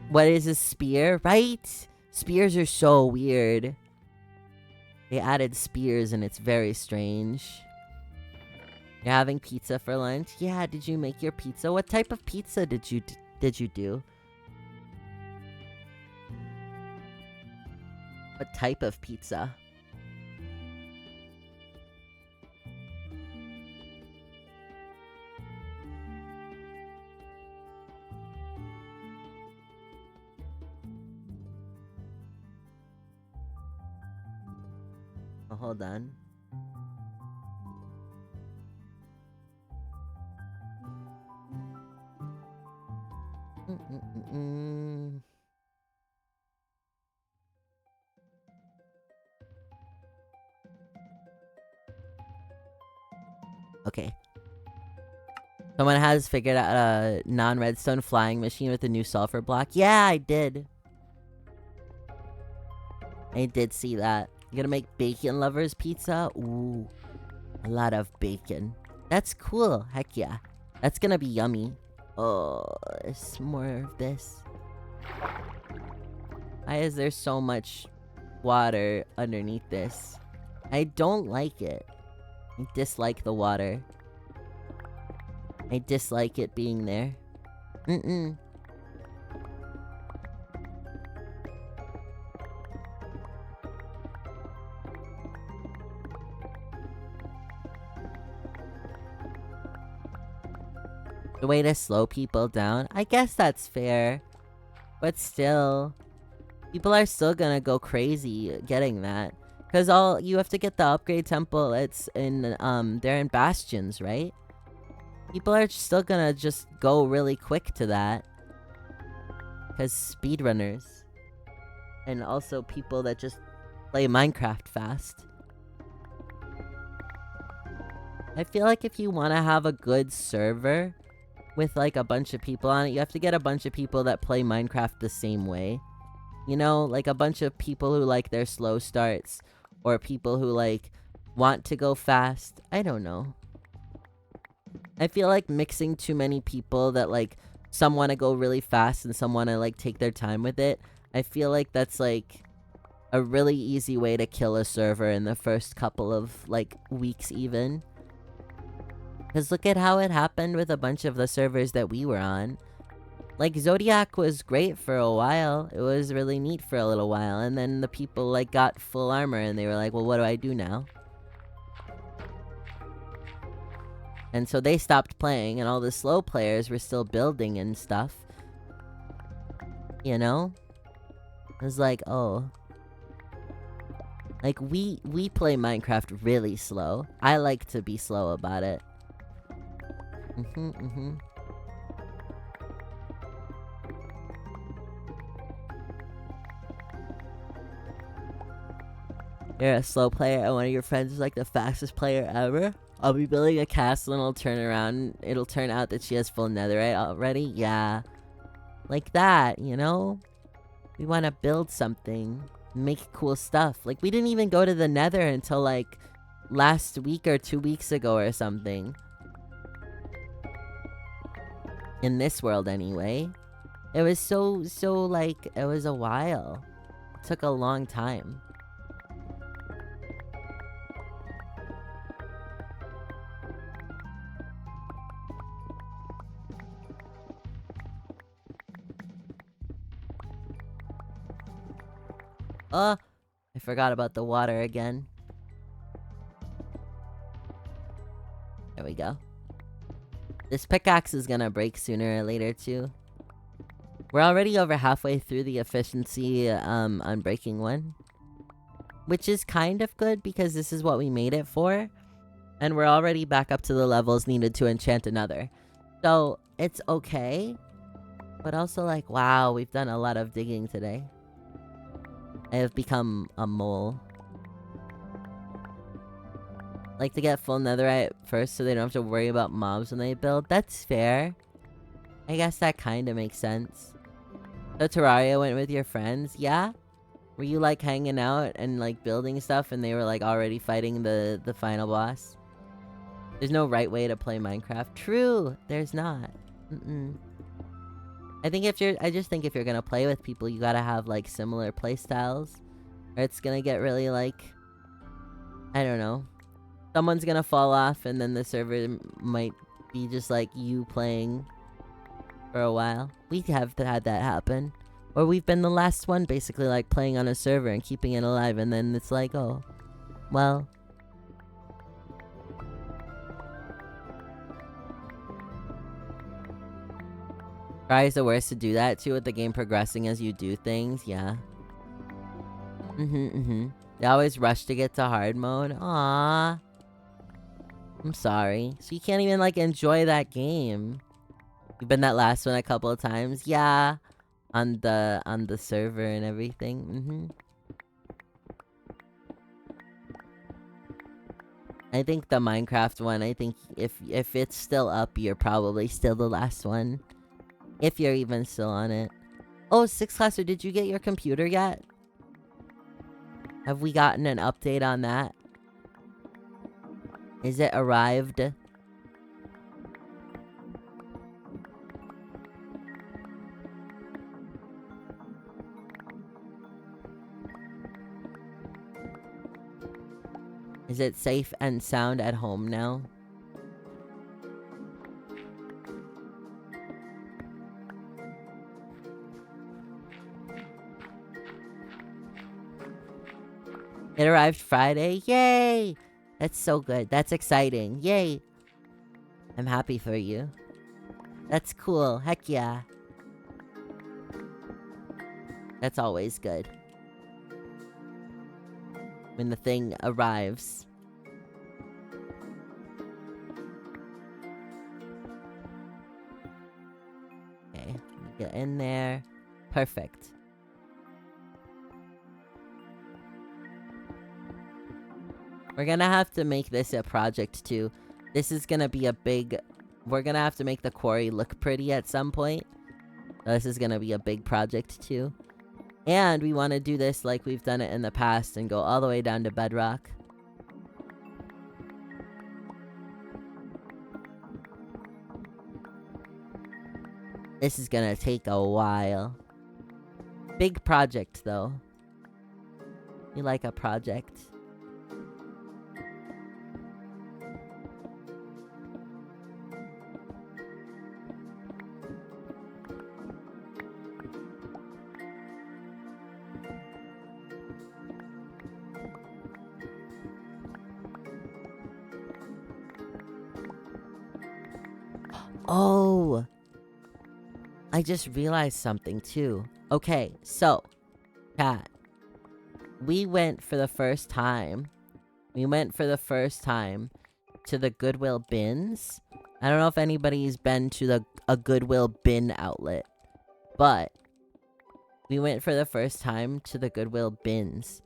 What is a spear, right? Spears are so weird. They added spears and it's very strange. You're having pizza for lunch? Yeah, did you make your pizza? What type of pizza did you do? What type of pizza? Oh, hold on. Okay. Someone has figured out a non-redstone flying machine with a new sulfur block. Yeah, I did. I did see that. You gonna make bacon lovers pizza? Ooh, a lot of bacon. That's cool. Heck yeah. That's gonna be yummy. Oh, there's more of this. Why is there so much water underneath this? I don't like it. I dislike the water. I dislike it being there. The way to slow people down? I guess that's fair. But still, people are still gonna go crazy getting that. Cause you have to get the upgrade temple, it's in, they're in bastions, right? People are still gonna just go really quick to that. Cause speedrunners. And also people that just play Minecraft fast. I feel like if you want to have a good server with like a bunch of people on it, you have to get a bunch of people that play Minecraft the same way. You know, like a bunch of people who like their slow starts, or people who like want to go fast. I don't know. I feel like mixing too many people that like some want to go really fast and some want to like take their time with it. I feel like that's like a really easy way to kill a server in the first couple of like weeks even. Because look at how it happened with a bunch of the servers that we were on. Like, Zodiac was great for a while. It was really neat for a little while. And then the people, like, got full armor and they were like, well, what do I do now? And so they stopped playing and all the slow players were still building and stuff. You know? It was like, oh. Like, we play Minecraft really slow. I like to be slow about it. You're a slow player and one of your friends is like the fastest player ever? I'll be building a castle and it'll turn out that she has full netherite already? Yeah. Like that, you know? We want to build something. Make cool stuff. Like, we didn't even go to the nether until like last week or 2 weeks ago or something. In this world anyway. It was so like, it was a while. It took a long time. I forgot about the water again. There we go. This pickaxe is gonna break sooner or later, too. We're already over halfway through the efficiency, unbreaking one. Which is kind of good, because this is what we made it for. And we're already back up to the levels needed to enchant another. So, it's okay. But also, like, wow, we've done a lot of digging today. I have become a mole. Like to get full netherite first so they don't have to worry about mobs when they build. That's fair. I guess that kind of makes sense. So Terraria went with your friends? Yeah? Were you like hanging out and like building stuff and they were like already fighting the final boss? There's no right way to play Minecraft. True! There's not. I just think if you're gonna play with people, you gotta have, like, similar playstyles. Or it's gonna get really, like... I don't know. Someone's gonna fall off, and then the server might be just, like, you playing for a while. We have had that happen. Or we've been the last one, basically, like, playing on a server and keeping it alive, and then it's like, oh... Well... Tries the worst to do that too with the game progressing as you do things, yeah. They always rush to get to hard mode. Aww. I'm sorry. So you can't even like enjoy that game. You've been that last one a couple of times. Yeah. On the server and everything. I think the Minecraft one, I think if it's still up, you're probably still the last one. If you're even still on it. Oh, Sixth Classer, did you get your computer yet? Have we gotten an update on that? Is it arrived? Is it safe and sound at home now? It arrived Friday? Yay! That's so good. That's exciting. Yay! I'm happy for you. That's cool. Heck yeah. That's always good. When the thing arrives. Okay, get in there. Perfect. We're gonna have to make this a project too. This is gonna be a big... We're gonna have to make the quarry look pretty at some point. So this is gonna be a big project too. And we want to do this like we've done it in the past and go all the way down to bedrock. This is gonna take a while. Big project, though. You like a project? Oh! I just realized something, too. Okay, so, Cat. We went for the first time. To the Goodwill bins. I don't know if anybody's been to a Goodwill bin outlet, but we went for the first time to the Goodwill bins,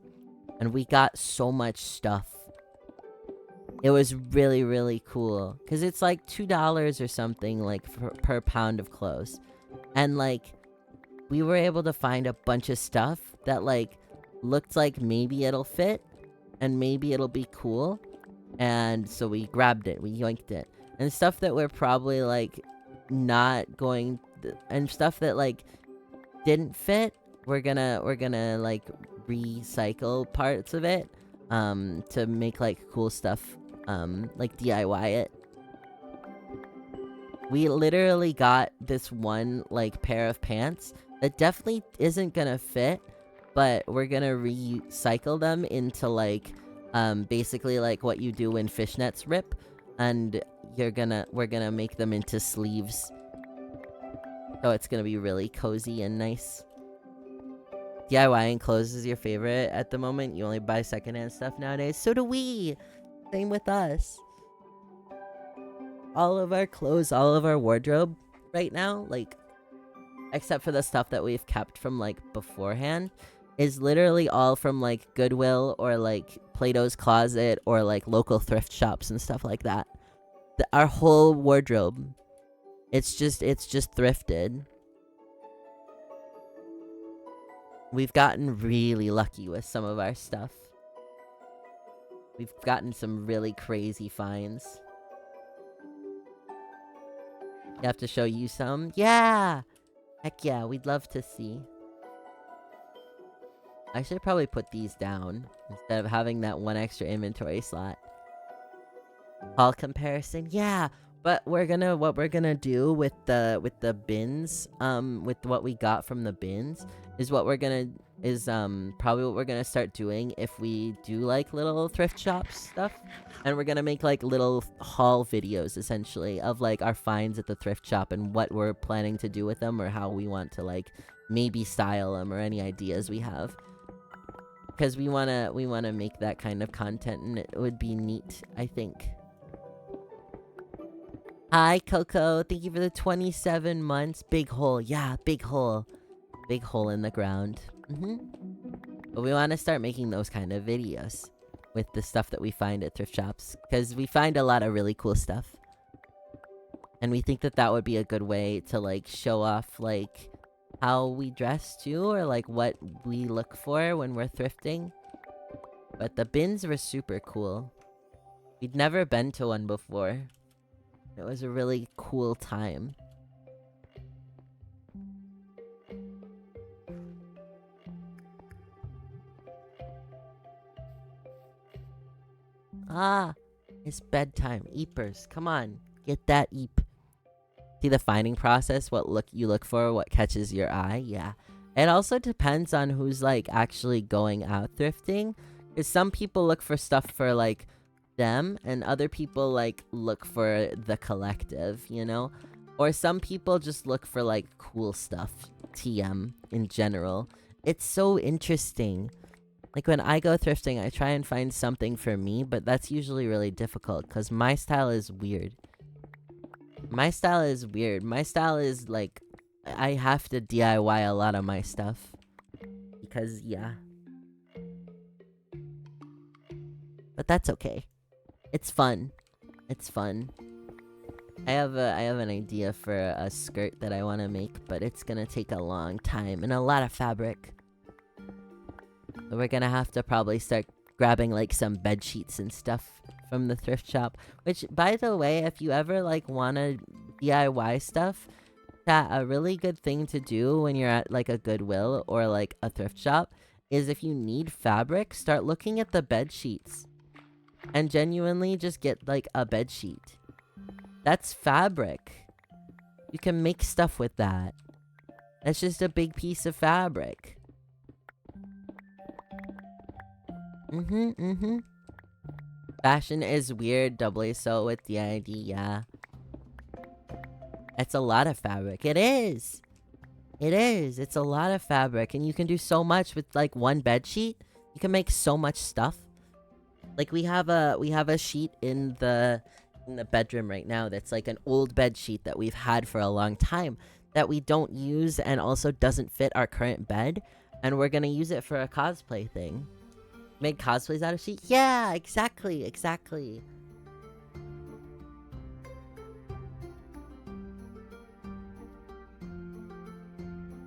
and we got so much stuff. It was really, really cool, because it's like $2 or something, like, per pound of clothes. And, like, we were able to find a bunch of stuff that, like, looked like maybe it'll fit, and maybe it'll be cool. And so we grabbed it, we yoinked it. And stuff that we're probably, like, not going... and stuff that, like, didn't fit, we're gonna, like, recycle parts of it, to make, like, cool stuff, like, DIY it. We literally got this one, like, pair of pants that definitely isn't gonna fit, but we're gonna recycle them into, like, basically like what you do when fishnets rip, and we're gonna make them into sleeves. So it's gonna be really cozy and nice. DIYing clothes is your favorite at the moment? You only buy secondhand stuff nowadays? So do we! Same with us. All of our clothes, all of our wardrobe right now, like, except for the stuff that we've kept from, like, beforehand, is literally all from, like, Goodwill or, like, Plato's Closet or, like, local thrift shops and stuff like that. Our whole wardrobe, it's just thrifted. We've gotten really lucky with some of our stuff. We've gotten some really crazy finds. You have to show you some? Yeah! Heck yeah, we'd love to see. I should probably put these down instead of having that one extra inventory slot. Haul comparison? Yeah! But what we're gonna do with the bins, with what we got from the bins, is probably what we're gonna start doing if we do, like, little thrift shop stuff. And we're gonna make, like, little haul videos, essentially, of, like, our finds at the thrift shop and what we're planning to do with them, or how we want to, like, maybe style them, or any ideas we have. Because we wanna make that kind of content, and it would be neat, I think. Hi, Coco. Thank you for the 27 months. Big hole. Yeah, big hole. Big hole in the ground. But we want to start making those kind of videos with the stuff that we find at thrift shops, because we find a lot of really cool stuff. And we think that that would be a good way to, like, show off, like, how we dress too, or, like, what we look for when we're thrifting. But the bins were super cool. We'd never been to one before. It was a really cool time. Ah, it's bedtime. Eepers, come on, get that eep. See the finding process, what you look for, what catches your eye. Yeah, it also depends on who's, like, actually going out thrifting, because some people look for stuff for, like, them, and other people, like, look for the collective, you know? Or some people just look for, like, cool stuff, TM, in general. It's so interesting. Like, when I go thrifting, I try and find something for me, but that's usually really difficult, because my style is weird. My style is, like, I have to DIY a lot of my stuff. Because, yeah. But that's okay. It's fun. It's fun. I have an idea for a skirt that I want to make, but it's gonna take a long time and a lot of fabric. So we're gonna have to probably start grabbing, like, some bed sheets and stuff from the thrift shop. Which, by the way, if you ever, like, wanna DIY stuff, That a really good thing to do when you're at like a Goodwill or like a thrift shop is if you need fabric, start looking at the bed sheets and genuinely just get like a bed sheet. That's fabric. You can make stuff with that. That's just a big piece of fabric. Fashion is weird, doubly so with the ID, yeah. It's a lot of fabric. It is. It is. It's a lot of fabric, and you can do so much with like one bed sheet. You can make so much stuff. Like we have a sheet in the bedroom right now that's like an old bed sheet that we've had for a long time that we don't use and also doesn't fit our current bed, and we're gonna use it for a cosplay thing. Make cosplays out of sheet? Yeah, exactly.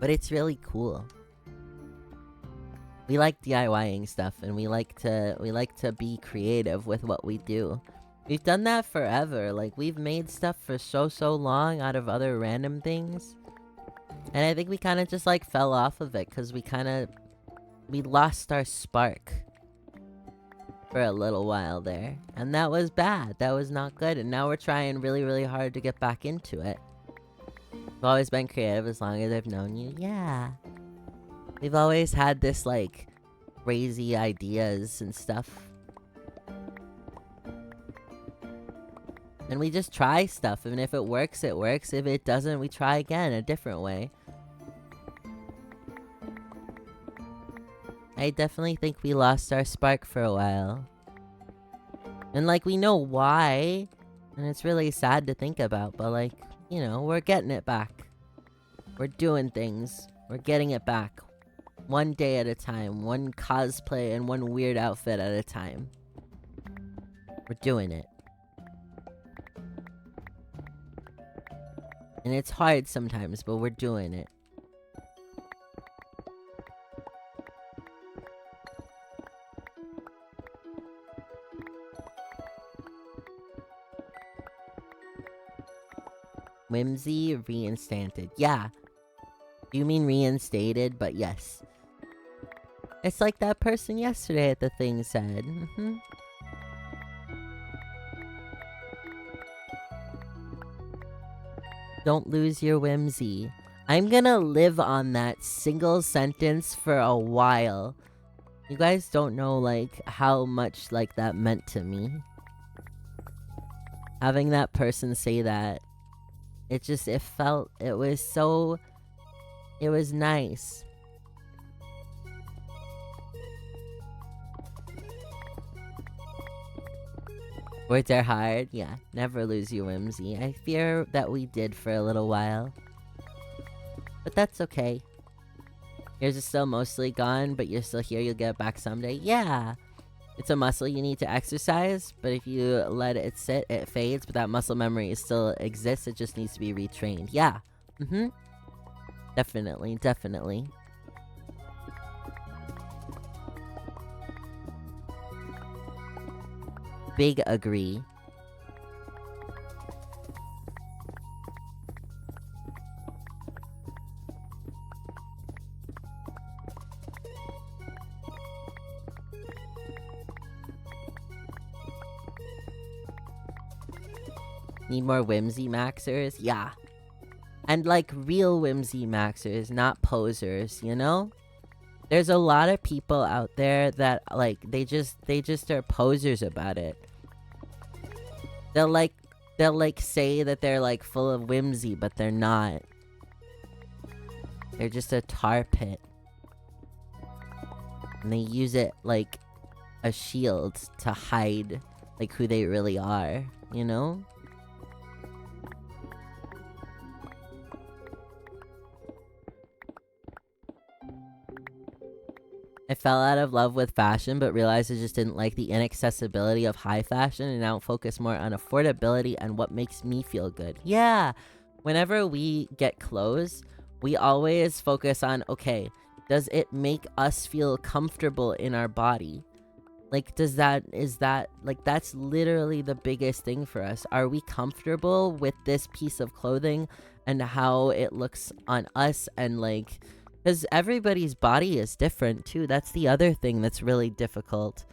But it's really cool. We like DIYing stuff, and we like to be creative with what we do. We've done that forever. Like, we've made stuff for so long out of other random things. And I think we kind of just like fell off of it because we lost our spark for a little while there. And that was bad. That was not good. And now we're trying really hard to get back into it. I've always been creative as long as I've known you. Yeah. We've always had this, like, crazy ideas and stuff. And we just try stuff. And if it works, it works. If it doesn't, we try again a different way. I definitely think we lost our spark for a while. And, like, we know why. And it's really sad to think about. But, like, you know, we're getting it back. We're doing things. We're getting it back. One day at a time. One cosplay and one weird outfit at a time. We're doing it. And it's hard sometimes, but we're doing it. Whimsy reinstated. Yeah. You mean reinstated, but yes. It's like that person yesterday at the thing said. Don't lose your whimsy. I'm gonna live on that single sentence for a while. You guys don't know, like, how much, like, that meant to me. Having that person say that. It was nice. Words are hard. Yeah, never lose your whimsy. I fear that we did for a little while. But that's okay. Yours is still mostly gone, but you're still here. You'll get it back someday. Yeah! It's a muscle you need to exercise, but if you let it sit, it fades, but that muscle memory still exists. It just needs to be retrained. Yeah. Definitely. Big agree. Need more whimsy maxers? Yeah. And like real whimsy maxers, not posers, you know? There's a lot of people out there that like they just are posers about it. They'll like say that they're like full of whimsy, but they're not. They're just a tar pit. And they use it like a shield to hide like who they really are, you know? I fell out of love with fashion, but realized I just didn't like the inaccessibility of high fashion and now focus more on affordability and what makes me feel good. Yeah! Whenever we get clothes, we always focus on, okay, does it make us feel comfortable in our body? Like, like, that's literally the biggest thing for us. Are we comfortable with this piece of clothing and how it looks on us? And like, because everybody's body is different too. That's the other thing that's really difficult.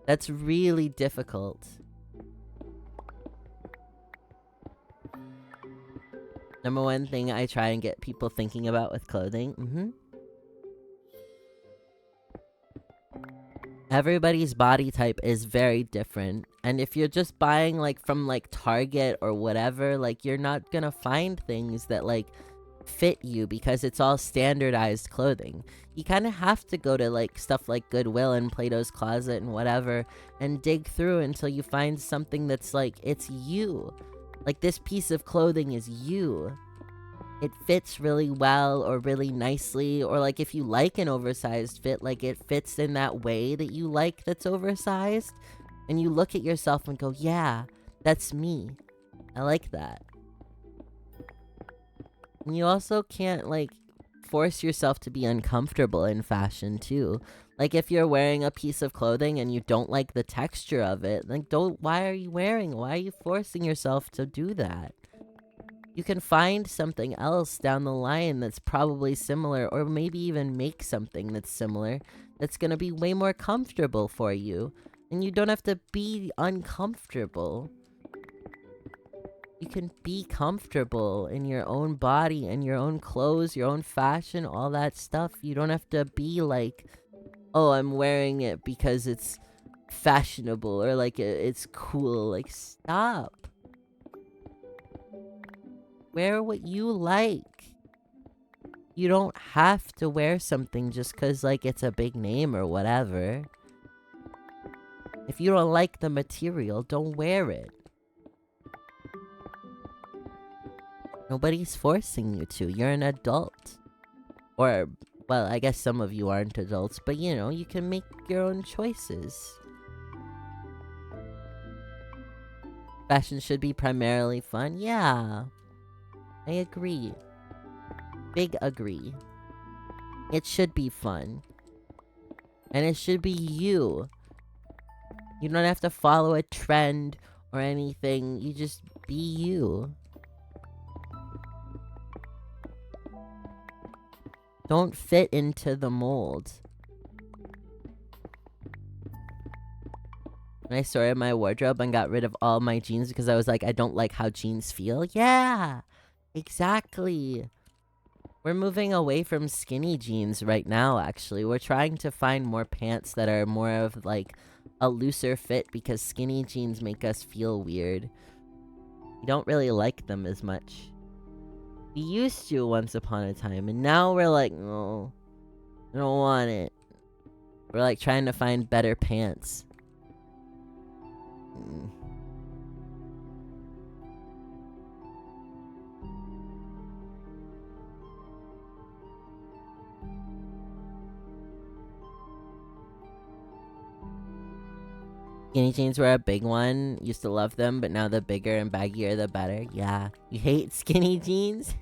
That's really difficult. Number one thing I try and get people thinking about with clothing. Everybody's body type is very different. And if you're just buying like from like Target or whatever, like you're not gonna find things that like fit you because it's all standardized clothing. You kind of have to go to like stuff like Goodwill and Plato's Closet and whatever and dig through until you find something that's like, it's you. Like, this piece of clothing is you. It fits really well or really nicely, or like if you like an oversized fit, like it fits in that way that you like that's oversized, and you look at yourself and go, yeah, that's me. I like that. And you also can't like force yourself to be uncomfortable in fashion too. Like, if you're wearing a piece of clothing and you don't like the texture of it, like, why are you wearing? Why are you forcing yourself to do that? You can find something else down the line that's probably similar, or maybe even make something that's similar that's gonna be way more comfortable for you. And you don't have to be uncomfortable. You can be comfortable in your own body and your own clothes, your own fashion, all that stuff. You don't have to be like, oh, I'm wearing it because it's fashionable or like it's cool. Like, stop. Wear what you like. You don't have to wear something just because, like, it's a big name or whatever. If you don't like the material, don't wear it. Nobody's forcing you to. You're an adult. Or, well, I guess some of you aren't adults, but you know, you can make your own choices. Fashion should be primarily fun? Yeah. I agree. Big agree. It should be fun. And it should be you. You don't have to follow a trend or anything. You just be you. Don't fit into the mold. When I sorted my wardrobe and got rid of all my jeans because I was like, I don't like how jeans feel. Yeah, exactly. We're moving away from skinny jeans right now, actually. We're trying to find more pants that are more of like a looser fit because skinny jeans make us feel weird. We don't really like them as much. We used to once upon a time, and now we're like, no, I don't want it. We're like trying to find better pants. Skinny jeans were a big one. Used to love them, but now the bigger and baggier the better. Yeah. You hate skinny jeans?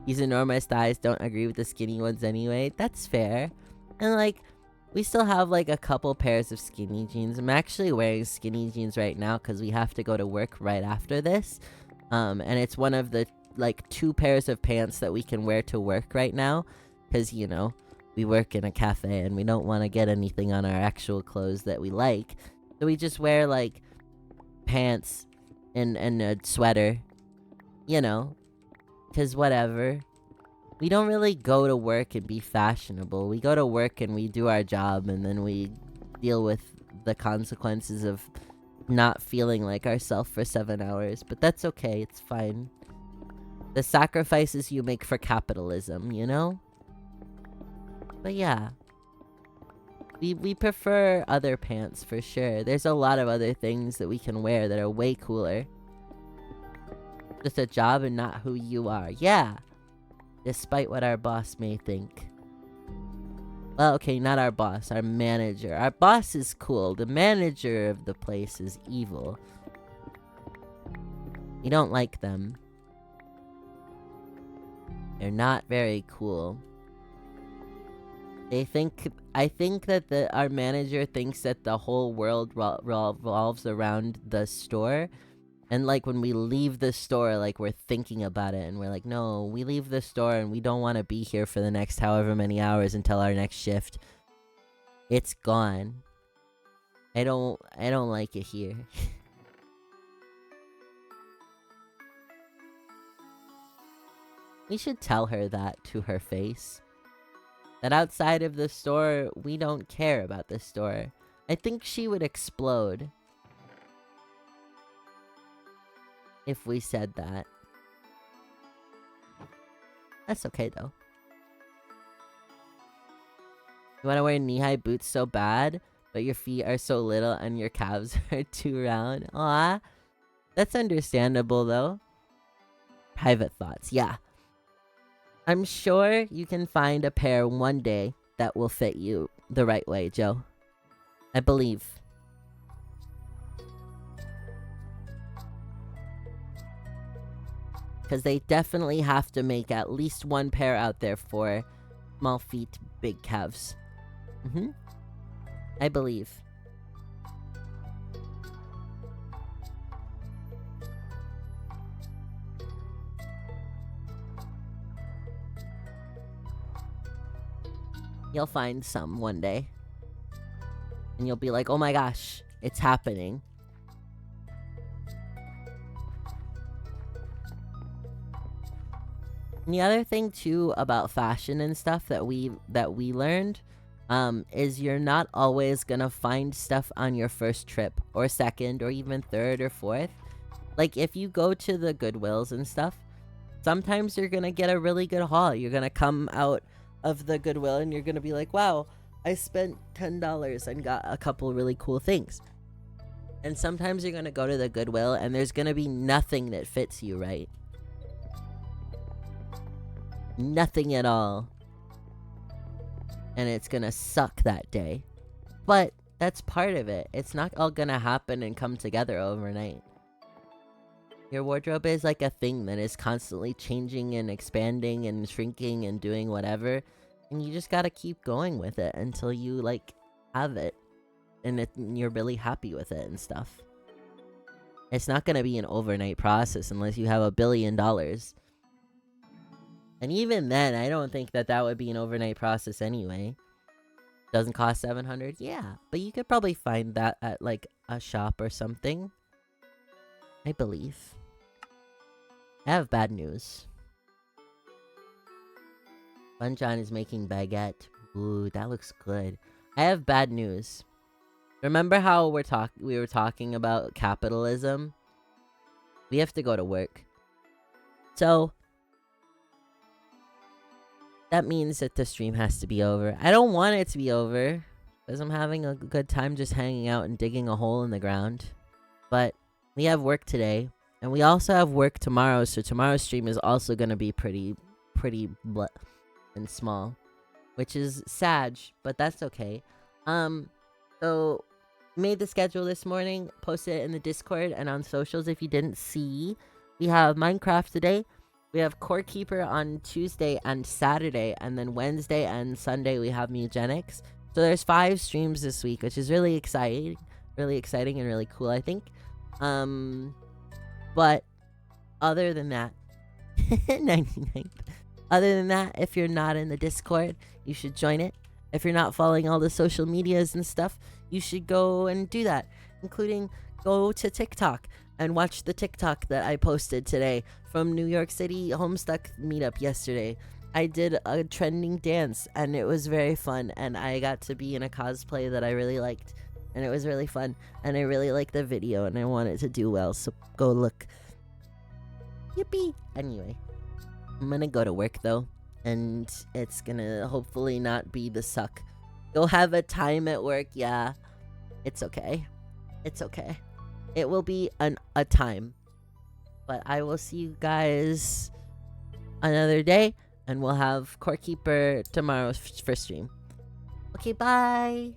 These enormous thighs, don't agree with the skinny ones anyway. That's fair. And like, we still have like a couple pairs of skinny jeans. I'm actually wearing skinny jeans right now because we have to go to work right after this. And it's one of the like 2 pairs of pants that we can wear to work right now. Because, you know, we work in a cafe and we don't want to get anything on our actual clothes that we like. So we just wear like pants and a sweater, you know, because whatever. We don't really go to work and be fashionable. We go to work and we do our job, and then we deal with the consequences of not feeling like ourselves for 7 hours. But that's okay, it's fine. The sacrifices you make for capitalism, you know? But yeah. We prefer other pants for sure. There's a lot of other things that we can wear that are way cooler. Just a job and not who you are. Yeah. Despite what our boss may think. Well, okay, not our boss, our manager. Our boss is cool. The manager of the place is evil. We don't like them. They're not very cool. I think that our manager thinks that the whole world revolves around the store. And like when we leave the store, like we're thinking about it and we're like, no, we leave the store and we don't want to be here for the next however many hours until our next shift. It's gone. I don't like it here. We should tell her that to her face. That outside of the store, we don't care about the store. I think she would explode if we said that. That's okay though. You want to wear knee-high boots so bad, but your feet are so little and your calves are too round? Aw, that's understandable though. Private thoughts, yeah. I'm sure you can find a pair one day that will fit you the right way, Joe. I believe. Because they definitely have to make at least one pair out there for small feet, big calves. I believe. You'll find some one day. And you'll be like, oh my gosh, it's happening. And the other thing too about fashion and stuff that we learned is you're not always gonna find stuff on your first trip or second or even third or fourth. Like if you go to the Goodwills and stuff, sometimes you're gonna get a really good haul. You're gonna come out of the Goodwill and you're gonna be like, wow, I spent $10 and got a couple really cool things. And sometimes you're gonna go to the Goodwill and there's gonna be nothing that fits you right. Nothing at all. And it's gonna suck that day. But that's part of it. It's not all gonna happen and come together overnight. Your wardrobe is like a thing that is constantly changing and expanding and shrinking and doing whatever. And you just gotta keep going with it until you, like, have it. And you're really happy with it and stuff. It's not gonna be an overnight process unless you have $1 billion. And even then, I don't think that would be an overnight process anyway. Doesn't cost $700? Yeah, but you could probably find that at, like, a shop or something. I believe. I have bad news. Funjohn is making baguette. Ooh, that looks good. I have bad news. Remember how we were talking about capitalism? We have to go to work. So that means that the stream has to be over. I don't want it to be over, because I'm having a good time just hanging out and digging a hole in the ground. But we have work today, and we also have work tomorrow, so tomorrow's stream is also going to be pretty and small, which is sad, but that's okay. So made the schedule this morning, posted it in the Discord and on socials if you didn't see. We have Minecraft today. We have Core Keeper on Tuesday and Saturday, and then Wednesday and Sunday we have Mugenics. So there's 5 streams this week, which is really exciting and really cool, I think. But other than that, 99th. Other than that, if you're not in the Discord, you should join it. If you're not following all the social medias and stuff, you should go and do that, including go to TikTok and watch the TikTok that I posted today from New York City Homestuck meetup yesterday. I did a trending dance and it was very fun, and I got to be in a cosplay that I really liked, and it was really fun, and I really liked the video and I want it to do well, so go look. Yippee! Anyway, I'm gonna go to work though, and it's gonna hopefully not be the suck. You'll have a time at work, yeah. It's okay. It's okay. It will be a time. But I will see you guys another day, and we'll have Core Keeper tomorrow for stream. Okay, bye!